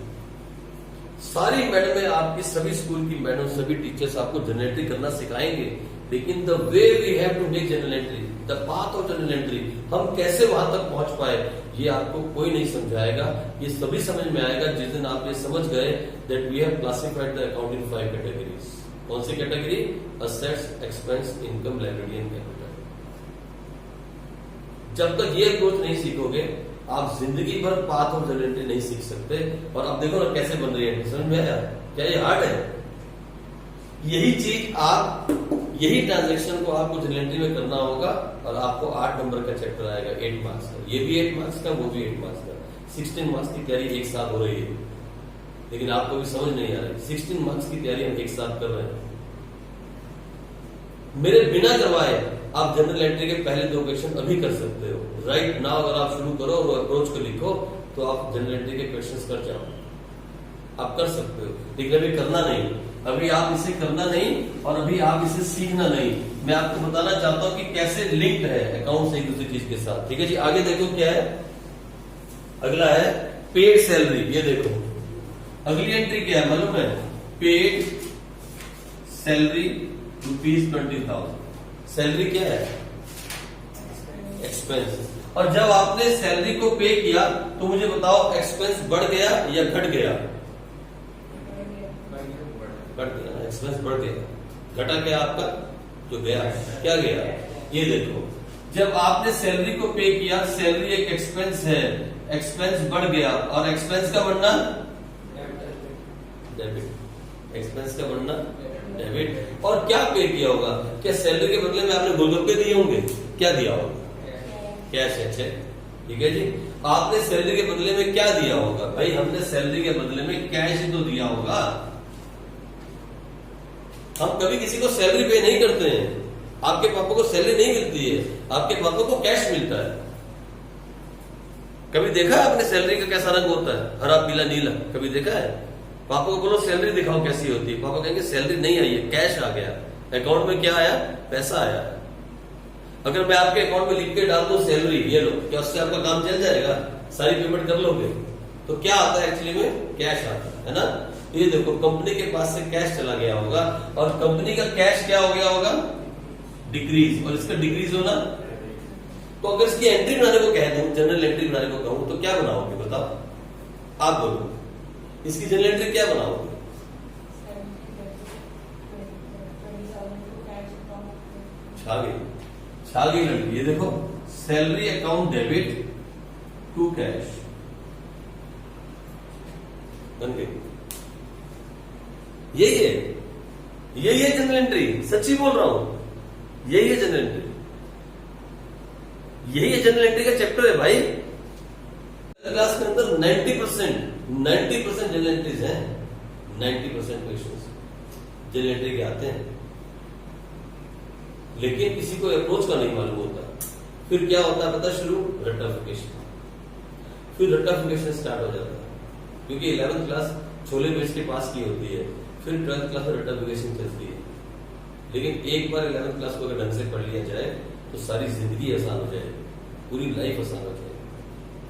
सारी मैडम आपकी सभी स्कूल की मैडम सभी टीचर्स आपको जनरल एंट्री करना सिखाएंगे, लेकिन the way we have to make journal entry, the path of journal entry, हम कैसे वहां तक पहुंच पाए ये आपको कोई नहीं समझाएगा। ये सभी समझ में आएगा जिस दिन आप ये समझ गए that we have classified the account in 5 categories. कौन सी category? Assets, expense, income, liability and capital. जब तक ये अप्रोच नहीं सीखोगे आप जिंदगी भर पाथ ऑफ जनरल एंट्री नहीं सीख सकते। और अब देखो ना कैसे बन रही है, समझ में आया? क्या ये हार्ड है? यही चीज आप, यही ट्रांजैक्शन को आपको जनरल एंट्री में करना होगा और आपको 8 नंबर का चैप्टर आएगा 8 मार्क्स का। ये भी 8 मार्क्स का, वो भी 8 मार्क्स का। 16 मार्क्स की तैयारी एक साथ हो रही है, लेकिन आपको भी समझ नहीं आ रही। 16 मार्क्स की तैयारी हम एक साथ कर रहे हैं। मेरे बिना करवाए आप जनरल एंट्री के पहले 2 क्वेश्चन अभी कर सकते हो। राइट नाउ अगर आप शुरू करो और अप्रोच को लिखो तो आप जनरल एंट्री के क्वेश्चंस कर जाओ, आप कर सकते हो। लेकिन अभी करना नहीं, अभी आप इसे करना नहीं और अभी आप इसे सीखना नहीं। मैं आपको बताना चाहता हूं कि कैसे लिंक्ड है अकाउंट से एक दूसरी चीज के साथ। ठीक है जी, आगे देखो क्या है। अगला है पेड सैलरी। ये देखो अगली एंट्री क्या है मालूम है? Paid salary ₹20,000। सैलरी क्या है? एक्सपेंस। और जब आपने सैलरी को पे किया तो मुझे बताओ एक्सपेंस बढ़ गया या घट गया? बढ़ गया। एक्सपेंस बढ़ गया। घटा क्या आपका? जो गया, क्या गया? ये देखो जब आपने सैलरी को पे किया, सैलरी एक एक्सपेंस है, एक्सपेंस बढ़ गया और एक्सपेंस का बढ़ना डेबिट। एक्सपेंस का बढ़ना डेबिट। और क्या पे किया होगा? क्या सैलरी के बदले में आपने गोलगप्पे दिए होंगे? क्या दिया होगा? कैश है, चेक। ठीक है जी, आपने सैलरी के बदले में क्या दिया होगा? भाई हमने सैलरी के बदले में कैश ही तो दिया होगा। हम कभी किसी को सैलरी पे नहीं करते हैं। आपके पापा को सैलरी नहीं मिलती है, आपके पापा को कैश मिलता है। कभी देखा है आपने सैलरी का कैसा रंग होता है? हरा, पीला, नीला। कभी देखा है? पापा को बोलो सैलरी दिखाओ कैसी होती है, पापा कहेंगे सैलरी नहीं आई है, कैश आ गया, अकाउंट में क्या आया? पैसा आया। अगर मैं आपके अकाउंट में लिख के डाल दूं सैलरी, ये लो, क्या उससे आपका काम चल जाएगा? सारी पेमेंट कर लोगे? तो क्या आता है एक्चुअली में? कैश आता है ना। ये देखो कंपनी के पास से कैश चला गया होगा और कंपनी का कैश क्या हो गया होगा? डिक्रीज। और इसका डिक्रीज होना, तो अगर इसकी एंट्री बनाने को कह दूं, जनरल एंट्री बनाने को कहूं तो क्या बनाओगे बताओ? आप बोलो, इसकी जनरल एंट्री क्या बनाओगे? छा गई लड़की। ये देखो salary account debit to cash बन गई। यही है जनरल एंट्री। सच्ची बोल रहा हूं, यही है जनरल एंट्री। यही है जनरल एंट्री का चैप्टर है भाई। क्लास के अंदर 90% जनरल एंट्रीज हैं। 90% क्वेश्चंस जनरल एंट्री के आते हैं, लेकिन किसी को अप्रोच का नहीं मालूम होता। फिर क्या होता है पता? शुरू रट्टाफिकेशन। फिर रट्टाफिकेशन स्टार्ट हो जाता है, क्योंकि 11th क्लास छोले बेच के पास की होती है। फिर 12th क्लास में रट्टाफिकेशन चलती है। लेकिन एक बार 11th क्लास को अगर ढंग से पढ़ लिया जाए तो सारी जिंदगी आसान हो जाएगी, पूरी लाइफ आसान हो जाएगी।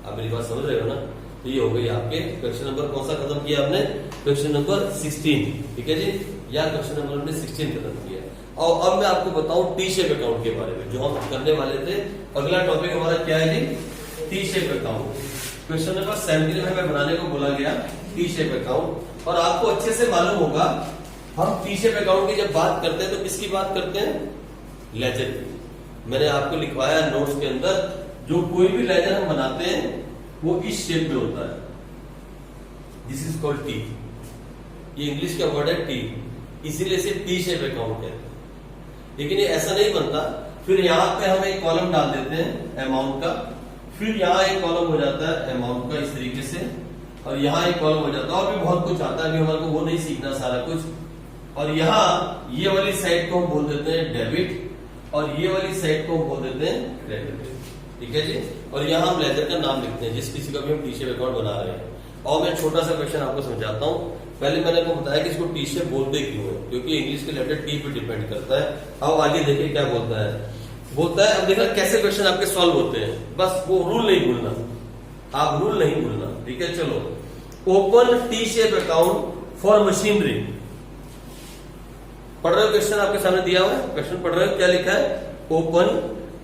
आप मेरी बात समझ रहे हो ना? तो ये हो गई आपके क्वेश्चन नंबर कौन सा खत्म किया आपने? Question number 16। ठीक है जी, या क्वेश्चन नंबर हमने 16 खत्म किया। और अब मैं आपको बताऊं टी शेप अकाउंट के बारे में, जो हम करने वाले थे। अगला टॉपिक हमारा क्या है ji? T shape account. Question number 17 में हमें बनाने को बोला गया टी शेप अकाउंट। और आपको अच्छे से मालूम होगा हम टी शेप अकाउंट की जब बात करते हैं तो किसकी बात करते हैं? लेजर की। मैंने आपको लिखवाया नोट्स के अंदर, जो कोई भी लेजर हम बनाते हैं वो इस शेप में होता है। This is called T. ये इंग्लिश का वर्ड है टी, इसीलिए इसे टी शेप अकाउंट कहते हैं। लेकिन ये ऐसा नहीं बनता। फिर यहाँ पे हम एक कॉलम डाल देते हैं अमाउंट का, फिर यहाँ एक कॉलम हो जाता है अमाउंट का इस तरीके से, और यहाँ एक कॉलम हो जाता है। और भी बहुत कुछ आता है, अभी हमारे को वो नहीं सीखना सारा कुछ। और यहाँ ये वाली साइड को हम बोल देते हैं डेबिट और ये वाली साइड को हम बोल देते हैं क्रेडिट। ठीक है जी। और यहाँ हम लेजर का नाम लिखते हैं जिस किसी का भी हम टी शेप अकाउंट बना रहे हैं। और मैं छोटा सा क्वेश्चन आपको समझाता हूँ। पहले मैंने आपको बताया कि इसको टी शेप बोलते क्यों है, क्योंकि इंग्लिश के लेटर टी पे डिपेंड करता है। अब आगे देखिए क्या बोलता है। अब देखना कैसे क्वेश्चन आपके सॉल्व होते हैं, बस वो रूल नहीं भूलना, आप रूल नहीं भूलना। ठीक है, चलो। Open T shape account for machinery. पढ़ रहे हो क्वेश्चन आपके सामने दिया हुआ है, क्वेश्चन पढ़ रहे हो, क्या लिखा है? Open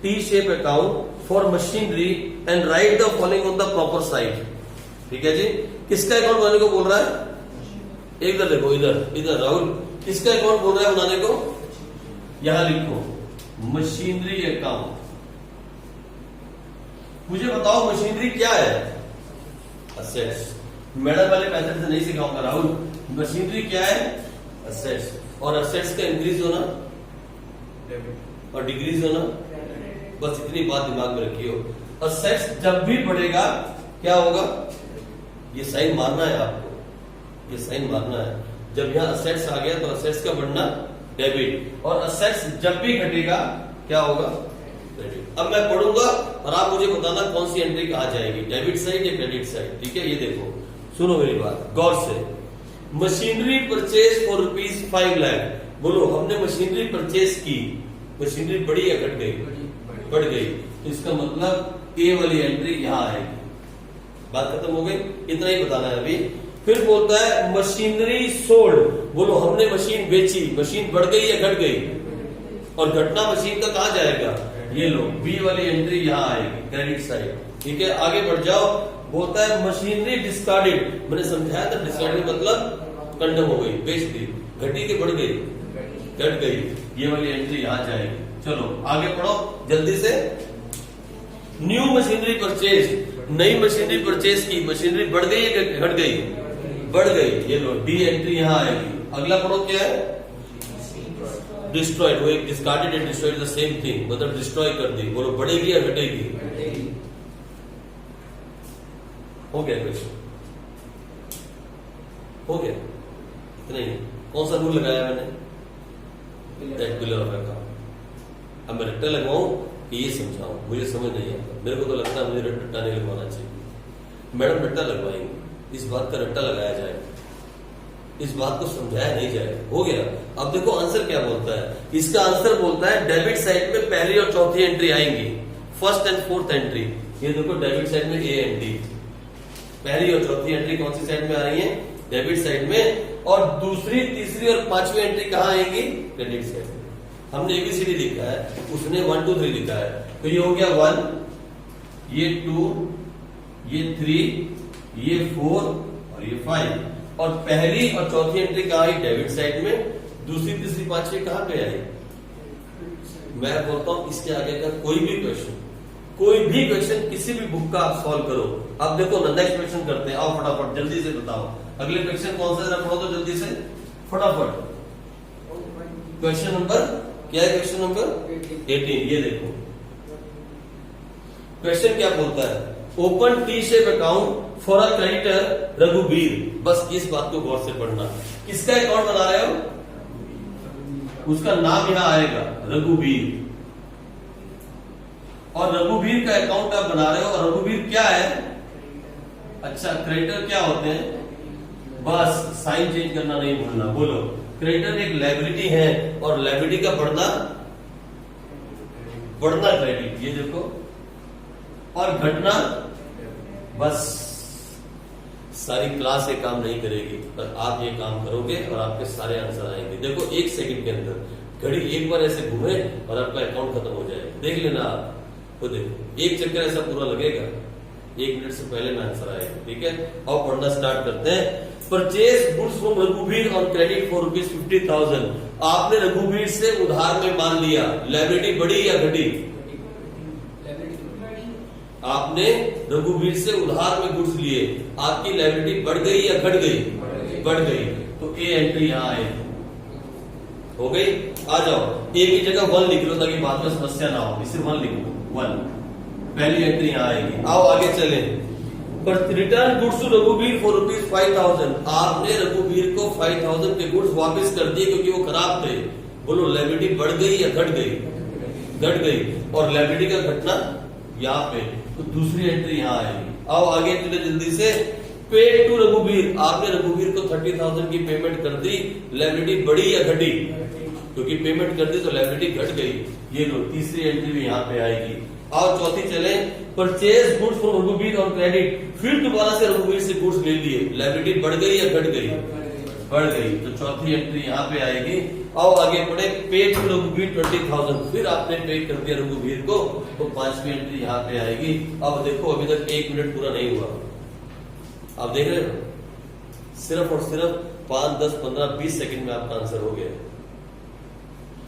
T shape account for machinery and right the following on the proper side. ठीक है जी, किसका अकाउंट बनाने को बोल रहा है? इधर देखो, इधर राहुल, किसका अकाउंट बोल रहा है बनाने को? यहां लिखो मशीनरी अकाउंट। मुझे बताओ मशीनरी क्या है? असेट्स। मैडम वाले पैटर्न से नहीं सिखाऊंगा राहुल। मशीनरी क्या है? असेट्स। और असेट्स का इंक्रीज होना डेबिट और डिक्रीज होना, बस इतनी बात दिमाग में रखियो। असेट्स जब भी बढ़ेगा क्या होगा? ये साइन मारना है आपको, ये साइन मारना है। जब यहाँ असेट्स आ गया तो असेट्स का बढ़ना डेबिट, और असेट्स जब भी घटेगा क्या होगा? क्रेडिट। अब मैं पढ़ूंगा और आप मुझे बताना कौन सी एंट्री कहाँ जाएगी, डेबिट साइड या क्रेडिट साइड। ठीक है, ये देखो, सुनो मेरी बात गौर से। Machinery purchase for ₹5 lakh. बोलो, हमने मशीनरी परचेज की, मशीनरी बढ़ी या घट गई? बढ़ गई। तो इसका मतलब ए वाली एंट्री यहां आएगी। बात खत्म हो गई, इतना ही बताना है अभी। फिर बोलता है मशीनरी सोल्ड। बोलो, हमने मशीन बेची, मशीन बढ़ गई या घट गई? और घटना मशीन का कहां जाएगा? ये लो, बी वाली एंट्री यहां आएगी, क्रेडिट साइड। ठीक है, आगे बढ़ जाओ। बोलता है मशीनरी डिस्कार्डेड। मैंने समझाया था, डिस्कार्डेड मतलब कंडम हो गई, बेच दी। घटी के बढ़ गई? घट गई। ये वाली एंट्री यहां जाएगी। चलो आगे पढ़ो जल्दी से। न्यू मशीनरी परचेज, नई मशीनरी परचेज की, मशीनरी बढ़ गई या घट गई? बढ़ गई। ये लो, डी एंट्री यहां आएगी। अगला पढ़ो क्या है? डिस्ट्रॉयड। वो एक discarded and destroyed the same thing, मतलब डिस्ट्रॉय कर दी। बोलो, बढ़ेगी या घटेगी? हो गया क्वेश्चन, हो गया, इतना ही। कौन सा रूल लगाया मैंने? Of account. अब मैं रट्टा लगवाऊं कि ये समझाऊं? मुझे समझ नहीं आता। मेरे को तो लगता है मुझे रट्टा नहीं लगवाना चाहिए। मैडम रट्टा लगवाएंगे, इस बात का रट्टा लगाया जाएगा, इस बात को समझाया नहीं जाएगा। हो गया। अब देखो आंसर क्या बोलता है। इसका आंसर बोलता है डेबिट साइड में पहली और चौथी एंट्री आएंगी, फर्स्ट एंड फोर्थ एंट्री। ये देखो डेबिट साइड में ए एंड डी, पहली और चौथी एंट्री कौन सी साइड में आ रही है? डेबिट साइड में। और दूसरी, तीसरी और पांचवी एंट्री कहां आएंगी? क्रेडिट साइड में। हमने एबीसीडी लिखा है, उसने 1 2 3 लिखा है। तो ये हो गया 1, ये 2, ये 3, ये 4 और ये 5। और पहली और चौथी एंट्री कहां आई? डेबिट साइड में। दूसरी, तीसरी, पांचवी कहां पे आई? मैं बोलता हूं इसके आगे का कोई भी क्वेश्चन किसी भी बुक का आप सॉल्व करो। अब देखो ना, नेक्स्ट क्वेश्चन करते हैं। आओ फटाफट जल्दी से बताओ, अगले क्वेश्चन कौन सा है? पढ़ो तो जल्दी से फटाफट। क्वेश्चन नंबर क्या है? Question number 18। ये देखो क्वेश्चन क्या बोलता है? Open T shape account for a creditor Raghubir. बस इस बात को गौर से पढ़ना। किसका अकाउंट बना रहे हो? उसका नाम यहां आएगा, रघुबीर। और रघुबीर का अकाउंट आप बना रहे हो। और रघुबीर क्या है? अच्छा, क्रेडिटर क्या होते हैं? बस साइन चेंज करना नहीं भूलना। बोलो, क्रेडिटर एक लायबिलिटी है, और लायबिलिटी का बढ़ना क्रेडिट। ये देखो, और घटना, बस सारी क्लास ये काम नहीं करेगी, पर आप ये काम करोगे और आपके सारे आंसर आएंगे। देखो 1 सेकंड के अंदर घड़ी एक बार ऐसे घूमे और आपका अकाउंट खत्म हो जाएगा। देख लेना आप, वो देखो एक चक्कर ऐसा पूरा लगेगा, 1 मिनट से पहले में आंसर आएगा। ठीक है, और पढ़ना स्टार्ट करते हैं। Purchase goods from Raghubir on credit for ₹50,000। आपने रघुबीर से उधार में मान लिया, लायबिलिटी बढ़ी या घटी? आपने रघुबीर से उधार में गुड्स लिए, आपकी लायबिलिटी बढ़ गई या घट गई? बढ़ गई। तो ए एंट्री यहां आएगी। हो गई। आ जाओ, ए की जगह 1 लिख लो ताकि बाद में समस्या ना हो। इसे 1 लिख लो, 1 पहली एंट्री यहां आएगी। आओ आगे चले। Return goods to Raghubir for ₹5,000। आपने रघुबीर को 5,000 के गुड्स वापस कर दिए क्योंकि वो खराब थे। बोलो, लायबिलिटी बढ़ गई या घट गई? घट गई। और लायबिलिटी का घटना यहाँ पे, तो दूसरी एंट्री यहाँ आएगी। आओ आगे चले जल्दी से। पे टू रघुबीर। आपने रघुबीर को 30,000 की पेमेंट कर दी, लायबिलिटी बढ़ी या घटी? क्योंकि पेमेंट कर दी तो लायबिलिटी घट गई। ये लो, तीसरी एंट्री भी यहाँ पे आएगी। आओ चौथी चले। Purchase goods from Raghubir on credit. फिर दोबारा से रघुबीर से गुड्स ले लिए, लायबिलिटी बढ़ गई या घट गई? बढ़ गई, तो चौथी एंट्री यहाँ पे आएगी। अब आगे बढ़े, पे टू रघुवीर 20,000, फिर आपने पे कर दिया रघुवीर को, तो 5वीं एंट्री यहाँ पे आएगी। अब देखो अभी तक 1 मिनट पूरा नहीं हुआ, आप देख रहे हो, सिर्फ और सिर्फ 5, 10, 15, 20 सेकंड में आपका आंसर हो गया।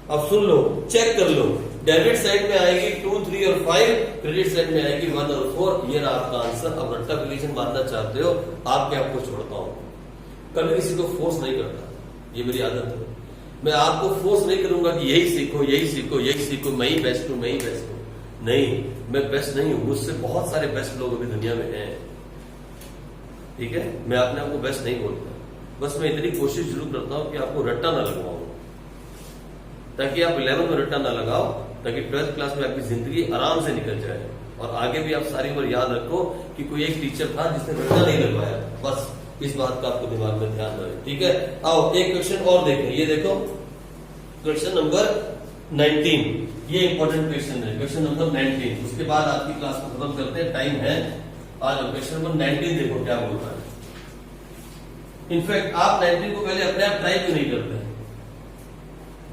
अब सुन लो, चेक कर लो, डेबिट साइड में आएगी 2, 3 और 5, क्रेडिट साइड में आएगी 1 और 4। ये रहा आपका आंसर। अब रट्टा कैलकुलेशन मारना चाहते हो, आपको छोड़ता हूं, कभी किसी को फोर्स नहीं करता, ये मेरी आदत है। मैं आपको फोर्स नहीं करूंगा कि यही सीखो, यही सीखो, यही सीखो, मैं ही बेस्ट हूं, मैं ही बेस्ट हूं। नहीं, मैं बेस्ट नहीं हूं, मुझसे बहुत सारे बेस्ट लोग अभी दुनिया में हैं, ठीक है। मैं अपने आप को बेस्ट नहीं बोलता, बस मैं इतनी कोशिश जरूर करता हूं कि आपको रट्टा ना लगवाऊं, ताकि आप 11th में रट्टा ना लगाओ, ताकि 12th क्लास में आपकी जिंदगी आराम से निकल जाए। और आगे भी आप सारी उम्र याद रखो कि कोई एक टीचर था जिसने रट्टा नहीं लगवाया, बस इस बात का आपको दिमाग में ध्यान रहे, ठीक है। आओ एक क्वेश्चन और देखें, ये देखो क्वेश्चन नंबर 19, ये इंपॉर्टेंट क्वेश्चन है, क्वेश्चन नंबर 19। उसके बाद आपकी क्लास को खत्म करते हैं, टाइम है। आज क्वेश्चन नंबर 19 देखो क्या बोल रहा है। इनफैक्ट आप 19 को पहले अपने आप ट्राई क्यों नहीं करते?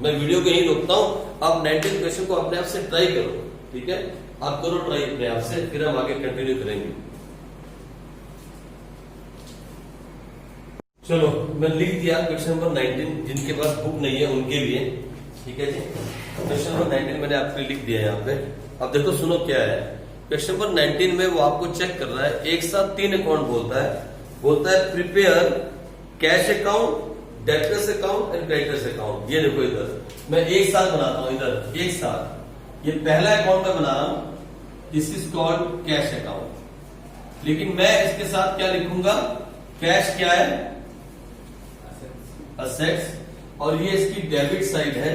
मैं वीडियो को यही रोकता हूं, आप 19 क्वेश्चन को अपने आप से ट्राई करो, ठीक है। आप करो ट्राई अपने आप से, फिर हम आगे कंटिन्यू करेंगे। चलो मैं लिख दिया क्वेश्चन नंबर 19, जिनके पास बुक नहीं है उनके लिए, ठीक है जी। क्वेश्चन नंबर 19 मैंने आपके लिख दिया है यहाँ पे। अब देखो सुनो क्या है क्वेश्चन नंबर 19 में, वो आपको चेक कर रहा है, एक साथ 3 अकाउंट बोलता है prepare cash account, debtors account and creditors account. ये देखो इधर मैं एक साथ बनाता हूं, इधर एक साथ, ये पहला अकाउंट मैं बना रहा हूं, this is called cash account. लेकिन मैं इसके साथ क्या लिखूंगा, कैश क्या है, असेट्स, और ये इसकी डेबिट साइड है,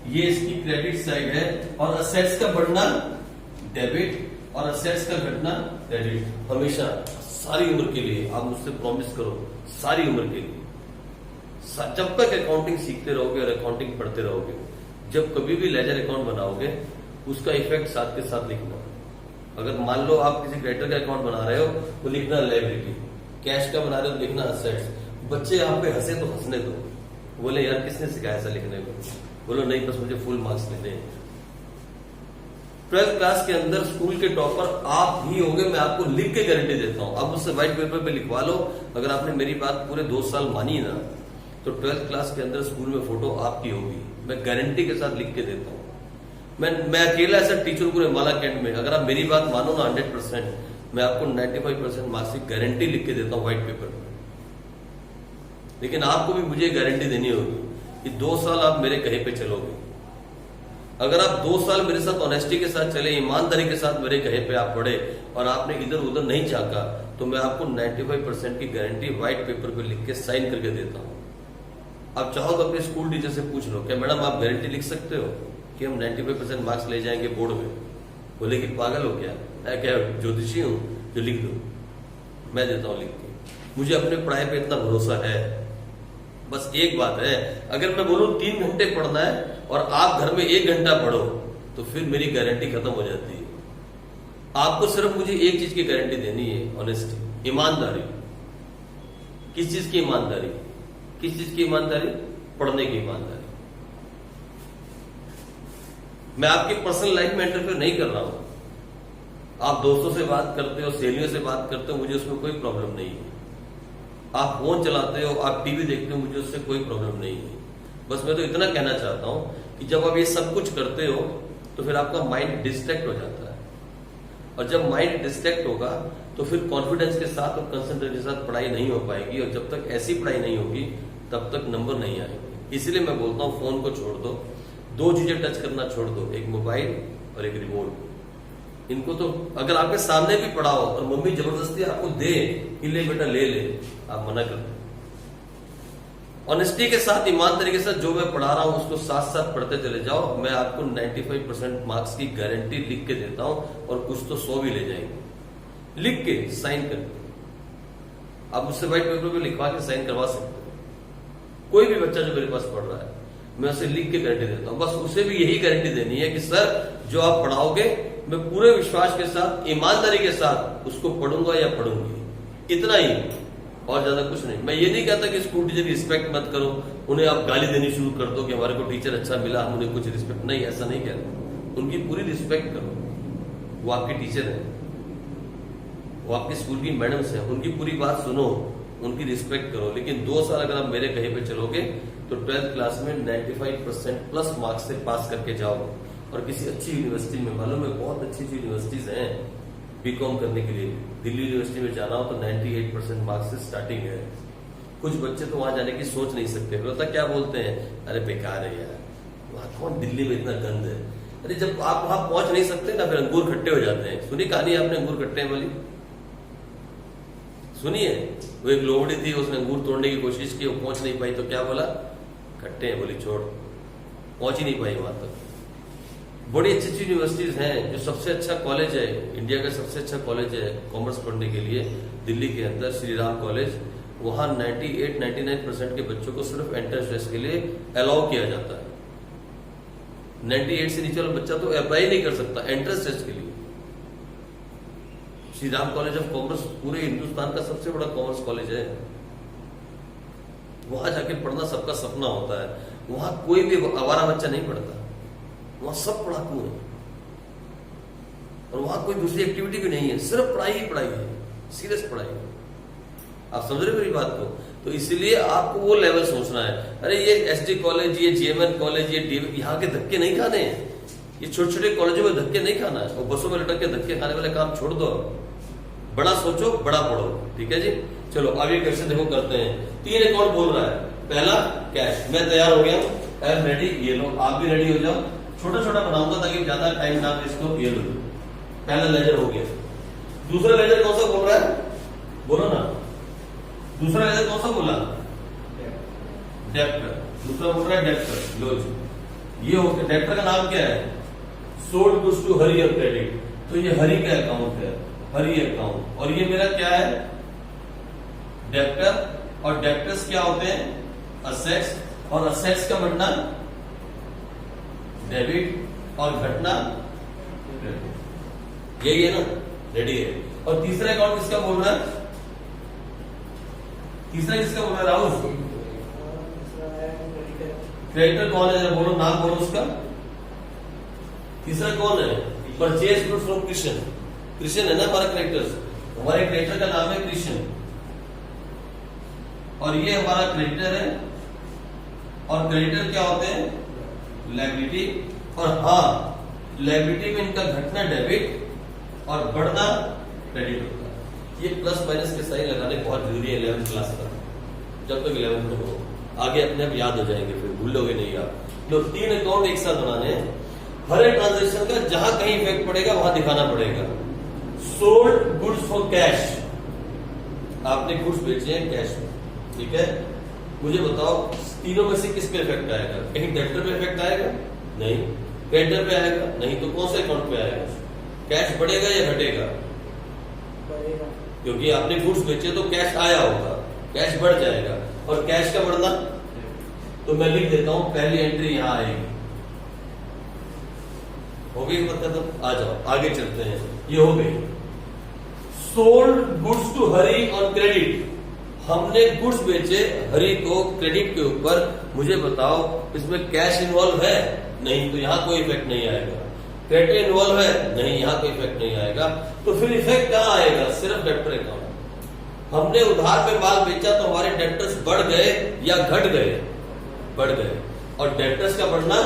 ये इसकी क्रेडिट साइड है, और असेट्स का बढ़ना डेबिट और असेट्स का घटना क्रेडिट। हमेशा सारी उम्र के लिए आप मुझसे प्रॉमिस करो, सारी उम्र के लिए, जब तक अकाउंटिंग सीखते रहोगे और अकाउंटिंग पढ़ते रहोगे, जब कभी भी लेजर अकाउंट बनाओगे उसका इफेक्ट साथ के साथ लिखना। अगर मान लो आप किसी क्रेडिटर का अकाउंट बना रहे हो तो लिखना लायबिलिटी, कैश का बना रहे हो तो लिखना असेट्स। बच्चे यहाँ पे हंसे तो हंसने दो, बोले यार किसने सिखाया ऐसा लिखने को, बोलो नहीं बस मुझे फुल मार्क्स लेने हैं। 12th क्लास के अंदर स्कूल के टॉपर आप ही होगे, मैं आपको लिख के गारंटी देता हूं। अब मुझसे व्हाइट पेपर पे लिखवा लो, अगर आपने मेरी बात पूरे 2 साल मानी ना, तो 12th क्लास के अंदर स्कूल में फोटो आपकी होगी, मैं गारंटी के साथ लिख के देता हूं। मैं अकेला ऐसा टीचर पूरे माला कैंट में, अगर आप मेरी बात मानो ना 100%, मैं आपको 95% मार्क्स की गारंटी लिख के देता हूं व्हाइट पेपर पे। लेकिन आपको भी मुझे गारंटी देनी होगी कि 2 साल आप मेरे कहे पे चलोगे। अगर आप 2 साल मेरे साथ ऑनेस्टी के साथ चले, ईमानदारी के साथ मेरे कहे पे आप पढ़े, और आपने इधर उधर नहीं झांका, तो मैं आपको 95% की गारंटी व्हाइट पेपर पे लिख के साइन करके देता हूं। आप चाहो तो अपने स्कूल टीचर से पूछ लो, क्या मैडम आप गारंटी लिख सकते हो कि हम 95% मार्क्स ले जाएंगे बोर्ड में? बोले कि पागल हो क्या, मैं क्या ज्योतिषी हूं जो लिख दो? मैं देता हूं लिख के, मुझे अपने पढ़ाई पे इतना भरोसा है। बस एक बात है, अगर मैं बोलूं 3 घंटे पढ़ना है और आप घर में 1 घंटा पढ़ो, तो फिर मेरी गारंटी खत्म हो जाती है। आपको सिर्फ मुझे एक चीज की गारंटी देनी है, ऑनेस्टी, ईमानदारी। किस चीज की ईमानदारी? किस चीज की ईमानदारी? पढ़ने की ईमानदारी। मैं आपकी पर्सनल लाइफ में इंटरफेयर नहीं कर रहा हूं। आप दोस्तों से बात करते हो, सहेलियों से बात करते हो, मुझे उसमें कोई प्रॉब्लम नहीं है। आप फोन चलाते हो, आप टीवी देखते हो, मुझे उससे कोई प्रॉब्लम नहीं है। बस मैं तो इतना कहना चाहता हूं कि जब आप ये सब कुछ करते हो तो फिर आपका माइंड डिस्ट्रैक्ट हो जाता है, और जब माइंड डिस्ट्रैक्ट होगा तो फिर कॉन्फिडेंस के साथ और कंसंट्रेशन के साथ पढ़ाई नहीं हो पाएगी, और जब तक ऐसी पढ़ाई नहीं होगी तब तक नंबर नहीं आएंगे। इसलिए मैं बोलता हूं फोन को छोड़ दो, 2 चीजें टच करना छोड़ दो, एक मोबाइल और एक रिमोट। इनको तो अगर आपके सामने भी पढ़ा हो और मम्मी जबरदस्ती आपको दे कि ले बेटा ले ले, आप मना कर दो। ऑनेस्टी के साथ, ईमानदारी के साथ जो मैं पढ़ा रहा हूं उसको साथ साथ पढ़ते चले जाओ। मैं आपको 95% मार्क्स की गारंटी लिख के देता हूं, और कुछ तो 100 भी ले जाएंगे लिख के साइन करके। आप मुझसे व्हाइट पेपर पे लिखवा के साइन करवा सकते हो। कोई भी बच्चा जो मेरे पास पढ़ रहा है, मैं उसे लिख के गारंटी देता हूं। बस उसे भी यही गारंटी देनी है कि सर जो आप पढ़ाओगे मैं पूरे विश्वास के साथ, ईमानदारी के साथ उसको पढ़ूंगा या पढ़ूंगी, इतना ही। और ज्यादा कुछ नहीं। मैं ये नहीं कहता कि स्कूल टीचर की रिस्पेक्ट मत करो, उन्हें आप गाली देनी शुरू कर दो कि हमारे को टीचर अच्छा मिला, हम उन्हें कुछ रिस्पेक्ट नहीं, ऐसा नहीं कहता। उनकी पूरी रिस्पेक्ट करो, वो आपके टीचर है, वो आपके स्कूल की मैडम्स हैं, उनकी पूरी बात सुनो, उनकी रिस्पेक्ट करो। लेकिन 2 साल अगर आप मेरे कहीं पे चलोगे तो 12th क्लास में 95% प्लस मार्क्स से पास करके जाओ और किसी अच्छी यूनिवर्सिटी में, मालूम है बहुत अच्छी अच्छी यूनिवर्सिटीज हैं बीकॉम करने के लिए। दिल्ली यूनिवर्सिटी में जाना हो तो 98% मार्क्स से स्टार्टिंग है। कुछ बच्चे तो वहां जाने की सोच नहीं सकते, पता क्या बोलते हैं, अरे बेकार है यार, वहां कौन, दिल्ली में इतना गंद है। अरे जब आप वहां पहुंच नहीं सकते ना, फिर अंगूर खट्टे हो जाते हैं। सुनी कहानी आपने अंगूर खट्टे वाली? सुनिए, वो एक लोमड़ी थी, उसने अंगूर तोड़ने की कोशिश की, वो पहुंच नहीं पाई तो क्या बोला, खट्टे हैं, बोली छोड़, पहुंच ही नहीं पाई वहां तक। बड़ी अच्छी अच्छी यूनिवर्सिटीज हैं, जो सबसे अच्छा कॉलेज है, इंडिया का सबसे अच्छा कॉलेज है कॉमर्स पढ़ने के लिए, दिल्ली के अंदर श्री राम कॉलेज। वहां 98-99% के बच्चों को सिर्फ एंट्रेंस टेस्ट के लिए अलाउ किया जाता है। 98 से नीचे वाला बच्चा तो अप्लाई नहीं कर सकता एंट्रेंस टेस्ट के लिए। Shri Ram college of commerce पूरे हिंदुस्तान का सबसे बड़ा कॉमर्स कॉलेज है। वहां जाके पढ़ना सबका सपना होता है। वहां कोई भी आवारा बच्चा नहीं पढ़ता, वहां सब पढ़ाकू है और वहां कोई दूसरी एक्टिविटी भी नहीं है, सिर्फ पढ़ाई ही पढ़ाई है, सीरियस पढ़ाई है। आप समझ रहे मेरी बात को? तो इसीलिए आपको वो लेवल सोचना है। अरे ये एसडी कॉलेज, ये जेएमएन कॉलेज, ये डीवी, यहाँ के धक्के नहीं खाने हैं। ये छोटे छोटे कॉलेजों में धक्के नहीं खाना है, और बसों में लटक के धक्के खाने वाले काम छोड़ दो। बड़ा सोचो, बड़ा पढ़ो, ठीक है जी। चलो अब ये क्वेश्चन देखो करते हैं। 3 अकाउंट बोल रहा है, पहला कैश। मैं तैयार हो गया हूँ, आई एम रेडी। ये लो, आप भी रेडी हो जाओ। छोटा छोटा बनाऊंगा ताकि ज्यादा टाइम ना वेस्ट हो। ये लो, पहला लेजर हो गया। दूसरा लेजर कौन सा बोल रहा है, बोलो ना। दूसरा लेजर कौन सा बोला, डेप्टर। दूसरा बोल रहा है डेप्टर। लो जी, ये हो गया। डेप्टर का नाम क्या है, सोल्ड गुड्स टू हरी और क्रेडिट। तो ये हरी का अकाउंट है, हरी अकाउंट। और ये मेरा क्या है, डेप्टर। और डेप्टर्स क्या होते हैं, असेट्स। और असेट्स का बढ़ना डेबिट और घटना क्रेडिट। यही है ना, रेडी है। और तीसरा अकाउंट किसका बोल रहा है, तीसरा किसका बोल रहा है राहुल? क्रेडिटर कौन है, जरा बोलो, नाम बोलो उसका। तीसरा कौन है, purchase goods from Krishna. Krishna है ना हमारा क्रेडिटर्स, हमारे क्रेडिटर का नाम है कृष्ण। और ये हमारा क्रेडिटर है। और क्रेडिटर क्या होते हैं, लायबिलिटी। और हाँ, लायबिलिटी में इनका घटना डेबिट और बढ़ना क्रेडिट होता है। ये प्लस माइनस के साइन लगाने बहुत जरूरी है 11th क्लास का। जब तक 11th में हो, आगे अपने आप याद हो जाएंगे, फिर भूलोगे नहीं आप। तो 3 अकाउंट एक साथ बनाने हैं। हर एक ट्रांजेक्शन का जहां कहीं इफेक्ट पड़ेगा वहां दिखाना पड़ेगा। सोल्ड गुड्स फॉर कैश, आपने गुड्स बेचे हैं कैश में, ठीक है। मुझे बताओ तीनों में से किस पे इफेक्ट आएगा, कहीं डेब्टर पे इफेक्ट आएगा, नहीं। क्रेडिटर पे आएगा, नहीं। तो कौन से अकाउंट पे आएगा, कैश बढ़ेगा या घटेगा, क्योंकि आपने गुड्स बेचे तो कैश आया होगा, कैश बढ़ जाएगा। और कैश का बढ़ना, तो मैं लिख देता हूं पहली एंट्री यहां आएगी। हो गई मतलब, आ जाओ आगे चलते हैं। ये हो गई sold goods to Hari on credit. हमने गुड्स बेचे हरी को क्रेडिट के ऊपर। मुझे बताओ इसमें कैश इन्वॉल्व है, नहीं, तो यहां कोई इफेक्ट नहीं आएगा। क्रेडिट इन्वॉल्व है, नहीं, यहां कोई इफेक्ट नहीं आएगा। तो फिर इफेक्ट कहां आएगा, सिर्फ डेब्टर अकाउंट। हमने उधार पे माल बेचा तो हमारे डेब्टर्स बढ़ गए या घट गए, बढ़ गए। और डेब्टर्स का बढ़ना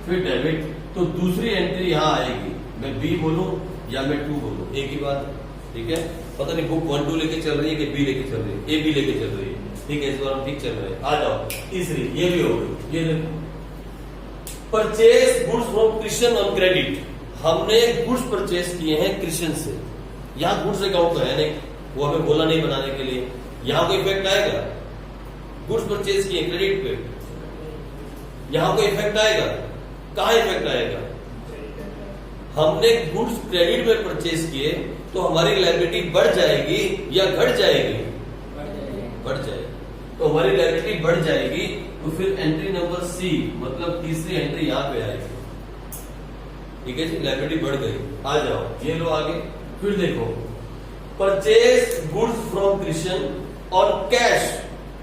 फिर डेबिट। तो दूसरी एंट्री यहां आएगी। मैं बी बोलूं या मैं 2 बोलूं, एक ही बात, ठीक है। पता नहीं बुक 1-2 लेके चल रही है कि बी लेके चल रही है, ए बी लेके चल रही है, ठीक है। इस बार हम ठीक चल रहे हैं। आ जाओ तीसरी, ये भी हो गई। ये देखो, purchase goods from Krishna on credit. हमने गुड्स परचेज किए हैं कृष्ण से। यहां गुड्स अकाउंट तो है नहीं, वो हमें बोला नहीं बनाने के लिए। यहां कोई इफेक्ट आएगा, गुड्स परचेज किए क्रेडिट पे, यहां कोई इफेक्ट आएगा, कहां इफेक्ट आएगा, हमने गुड्स क्रेडिट में परचेज किए तो हमारी लायबिलिटी बढ़ जाएगी या घट जाएगी, बढ़ जाएगी। तो हमारी लायबिलिटी बढ़ जाएगी, तो फिर एंट्री नंबर सी, मतलब तीसरी एंट्री यहां पे आएगी, ठीक है जी। लायबिलिटी बढ़ गई। आ जाओ, ये लो आगे। फिर देखो, purchase goods from Krishna on cash.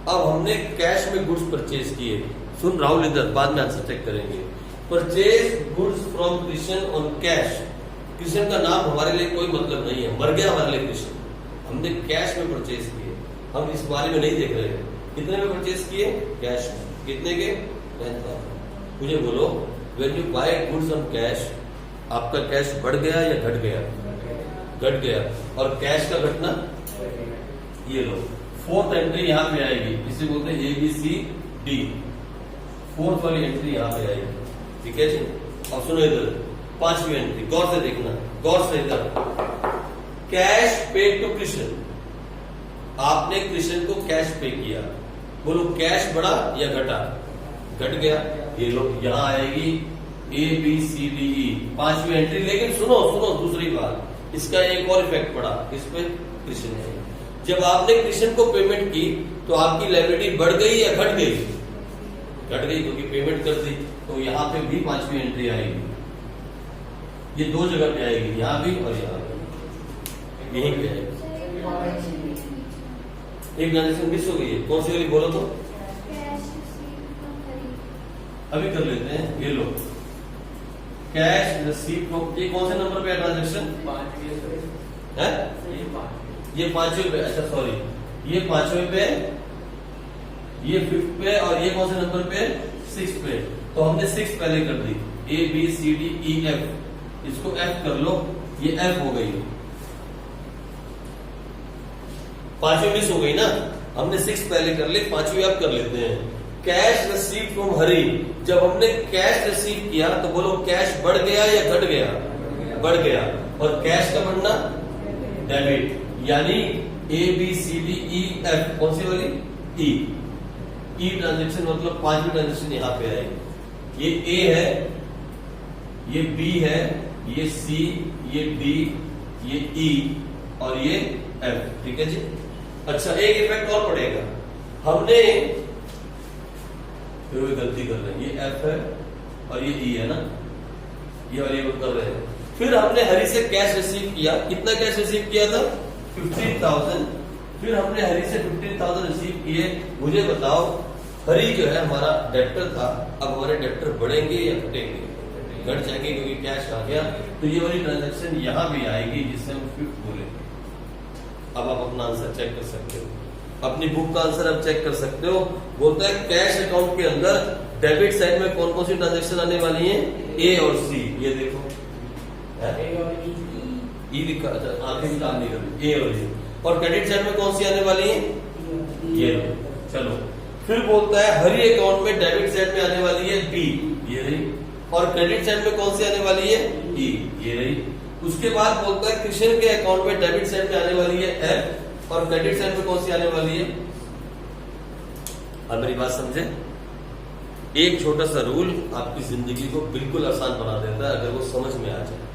अब हमने कैश में गुड्स परचेज किए। सुन राहुल, इधर बाद में आंसर चेक करेंगे। Purchase goods from Krishna on cash. Krishna का नाम हमारे लिए कोई मतलब नहीं है, मर गया हमारे लिए कृष्ण। हमने कैश में परचेज किए, हम इस बारे में नहीं देख रहे हैं। कितने में परचेज किए? कैश में। कितने के? 10,000। मुझे बोलो, when you buy goods on cash, आपका कैश बढ़ गया या घट गया? घट गया। और कैश का घटना, ये लो, फोर्थ एंट्री यहाँ पे आएगी, इसे बोलते हैं ABCD। फोर्थ वाली एंट्री यहाँ पे आएगी, ठीक है जी। अब सुनो इधर, पांचवी एंट्री गौर से देखना, गौर से इधर। कैश पेड टू कृष्ण, आपने कृष्ण को कैश पे किया। बोलो कैश बढ़ा या घटा? घट गया। ये लो यहां आएगी ABCDE, पांचवी एंट्री। लेकिन सुनो सुनो, दूसरी बात, इसका एक और इफेक्ट पड़ा इस पे, कृष्ण है। जब आपने कृष्ण को पेमेंट की तो आपकी लायबिलिटी बढ़ गई या घट गई? घट गई, क्योंकि पेमेंट कर दी। तो यहाँ पे भी पांचवी एंट्री आएगी। ये दो जगह पे आएगी, यहाँ भी और यहाँ भी, यहीं पे आएगी। एक ट्रांजेक्शन मिस हो गई है, कौन सी वाली बोलो तो? अभी कर लेते हैं। ये लो, कैश रिसीव फ्रॉम, ये कौन से नंबर पे है ट्रांजेक्शन? है ये पांचवें पे। अच्छा सॉरी, ये पांचवें पे, ये फिफ्थ पे, और ये कौन से नंबर पे? 6 पे। तो हमने 6 पहले कर दी, ABCDEF, इसको F कर लो, ये F हो गई। पांचवी मिस हो गई ना, हमने 6 पहले कर ली, पांचवी अब कर लेते हैं। कैश रिसीव फ्रॉम हरि, जब हमने कैश रिसीव किया तो बोलो कैश बढ़ गया या घट गया? बढ़ गया। और कैश का बढ़ना डेबिट, यानी ABCDEF, कौन सी वाली? E ट्रांजेक्शन, मतलब पांचवी ट्रांजेक्शन यहाँ पे आएगी। ये A है, ये B है, ये C, ये D, ये E और ये F, ठीक है जी। अच्छा, एक इफेक्ट और पड़ेगा, हमने फिर वो गलती कर रहे हैं, ये F है और ये E है ना, ये वाली कर रहे हैं। फिर हमने हरि से कैश रिसीव किया, कितना कैश रिसीव किया था? 15,000। फिर हमने हरि से 15,000 रिसीव किए। मुझे बताओ, हरि जो है हमारा डेप्टर था, अब हमारे डेप्टर बढ़ेंगे या घटेंगे? घट जाएंगे, क्योंकि कैश आ गया। तो ये वाली ट्रांजैक्शन यहाँ भी आएगी, जिससे हम फिफ्थ बोलेंगे। अब आप अपना आंसर चेक कर सकते हो, अपनी बुक का आंसर आप चेक कर सकते हो। बोलता है कैश अकाउंट के अंदर डेबिट साइड में कौन कौन सी ट्रांजैक्शन आने वाली है? A और C, ये देखो E लिखा, आखिरी काम नहीं करें, A और C। और क्रेडिट साइड में कौन सी आने वाली है? ये। चलो, फिर बोलता है हरि अकाउंट में डेबिट साइड में आने वाली है B, ये रही। और क्रेडिट साइड में कौन सी आने वाली है? E, ये रही। उसके बाद बोलता है कृष्ण के अकाउंट में डेबिट साइड में आने वाली है F, और क्रेडिट साइड में कौन सी आने वाली है? अब मेरी बात समझे, एक छोटा सा रूल आपकी जिंदगी को बिल्कुल आसान बना देता है, अगर वो समझ में आ जाए।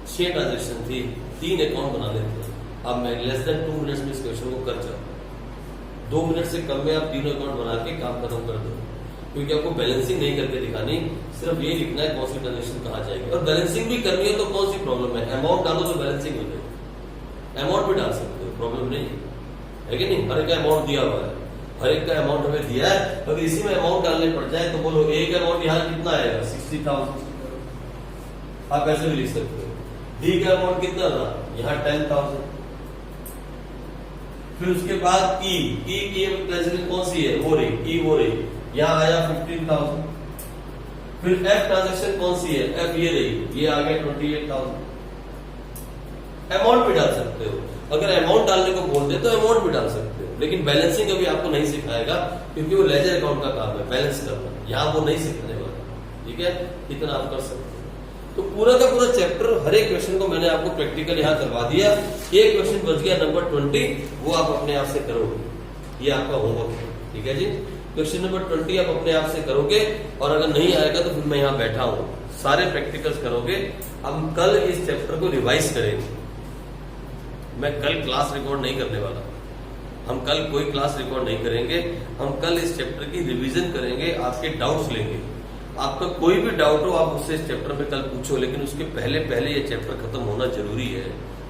6 ट्रांजेक्शन थी, 3 अकाउंट बनाने थे। अब मैं लेस देन 2 मिनट्स में इस क्वेश्चन को कर जाऊँ। 2 मिनट से कम में आप 3 अकाउंट बना के काम खत्म कर दो, क्योंकि आपको बैलेंसिंग नहीं करके दिखानी, सिर्फ ये लिखना है कौन सी ट्रांजेक्शन कहाँ जाएगी। और बैलेंसिंग भी करनी है तो कौन सी प्रॉब्लम है? अमाउंट डालो तो बैलेंसिंग हो जाएगी। अमाउंट भी डाल सकते हो, प्रॉब्लम नहीं है कि नहीं? हर एक का अमाउंट दिया हुआ है, हर एक का अमाउंट हमें दिया है। अगर इसी में अमाउंट डालने पड़ जाए तो बोलो एक अमाउंट यहाँ कितना आएगा? 60,000। आप ऐसे भी लिख सकते हो। डी का अमाउंट कितना था? यहाँ 10,000। फिर उसके बाद ई की ट्रांजेक्शन कौन सी है? हो रही, ई हो रही, यहाँ आया 15,000। फिर एफ ट्रांजेक्शन कौन सी है? एफ ये रही, ये आ गया 28,000। अमाउंट भी डाल सकते हो, अगर अमाउंट डालने को बोल दे तो अमाउंट भी डाल सकते हो, लेकिन बैलेंसिंग अभी आपको नहीं सिखाएगा, क्योंकि वो लेजर अकाउंट का काम है बैलेंस करना, यहाँ वो नहीं सिखाने वाला। ठीक है, इतना आप कर सकते हो। तो पूरा का पूरा चैप्टर, हर एक क्वेश्चन को मैंने आपको प्रैक्टिकल यहाँ करवा दिया। एक क्वेश्चन बच गया नंबर 20, वो आप अपने आप से करोगे, ये आपका होमवर्क है। ठीक है जी, क्वेश्चन नंबर 20 आप अपने आप से करोगे, और अगर नहीं आएगा तो फिर मैं यहाँ बैठा हूँ, सारे प्रैक्टिकल्स करोगे। हम कल इस चैप्टर को रिवाइज करेंगे। मैं कल क्लास रिकॉर्ड नहीं करने वाला, हम कल कोई क्लास रिकॉर्ड नहीं करेंगे। हम कल इस चैप्टर की रिवीजन करेंगे, आपके डाउट्स लेंगे। आपका कोई भी डाउट हो आप उससे इस चैप्टर में कल पूछो, लेकिन उसके पहले ये चैप्टर खत्म होना जरूरी है।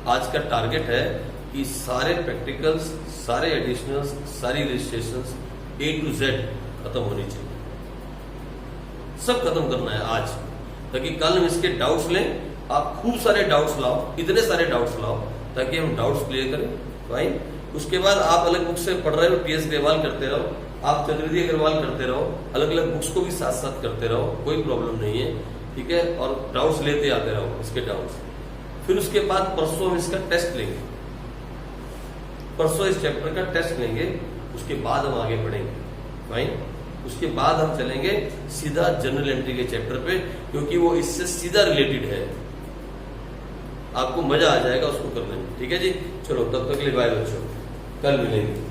आज का टारगेट है कि सारे प्रैक्टिकल्स, सारे एडिशनल्स, सारी रजिस्ट्रेशंस A to Z खत्म होनी चाहिए, सब खत्म करना है आज, ताकि कल हम इसके डाउट्स लें। आप खूब सारे डाउट्स लाओ, इतने सारे डाउट्स लाओ ताकि हम डाउट्स क्लियर करें। फाइन। उसके बाद आप अलग बुक से पढ़ रहे हो, TS अग्रवाल करते रहो, आप चतुर्वेदी अग्रवाल करते रहो, अलग अलग बुक्स को भी साथ साथ करते रहो, कोई प्रॉब्लम नहीं है, ठीक है। और डाउट्स लेते आते रहो, इसके डाउट्स। फिर उसके बाद परसों हम इसका टेस्ट लेंगे, परसों इस चैप्टर का टेस्ट लेंगे, उसके बाद हम आगे बढ़ेंगे। फाइन। उसके बाद हम चलेंगे सीधा जनरल एंट्री के चैप्टर पे, क्योंकि वो इससे सीधा रिलेटेड है, आपको मजा आ जाएगा उसको करने में। ठीक है जी, चलो तब तक के लिए बाय बच्चों, कल मिलेंगे।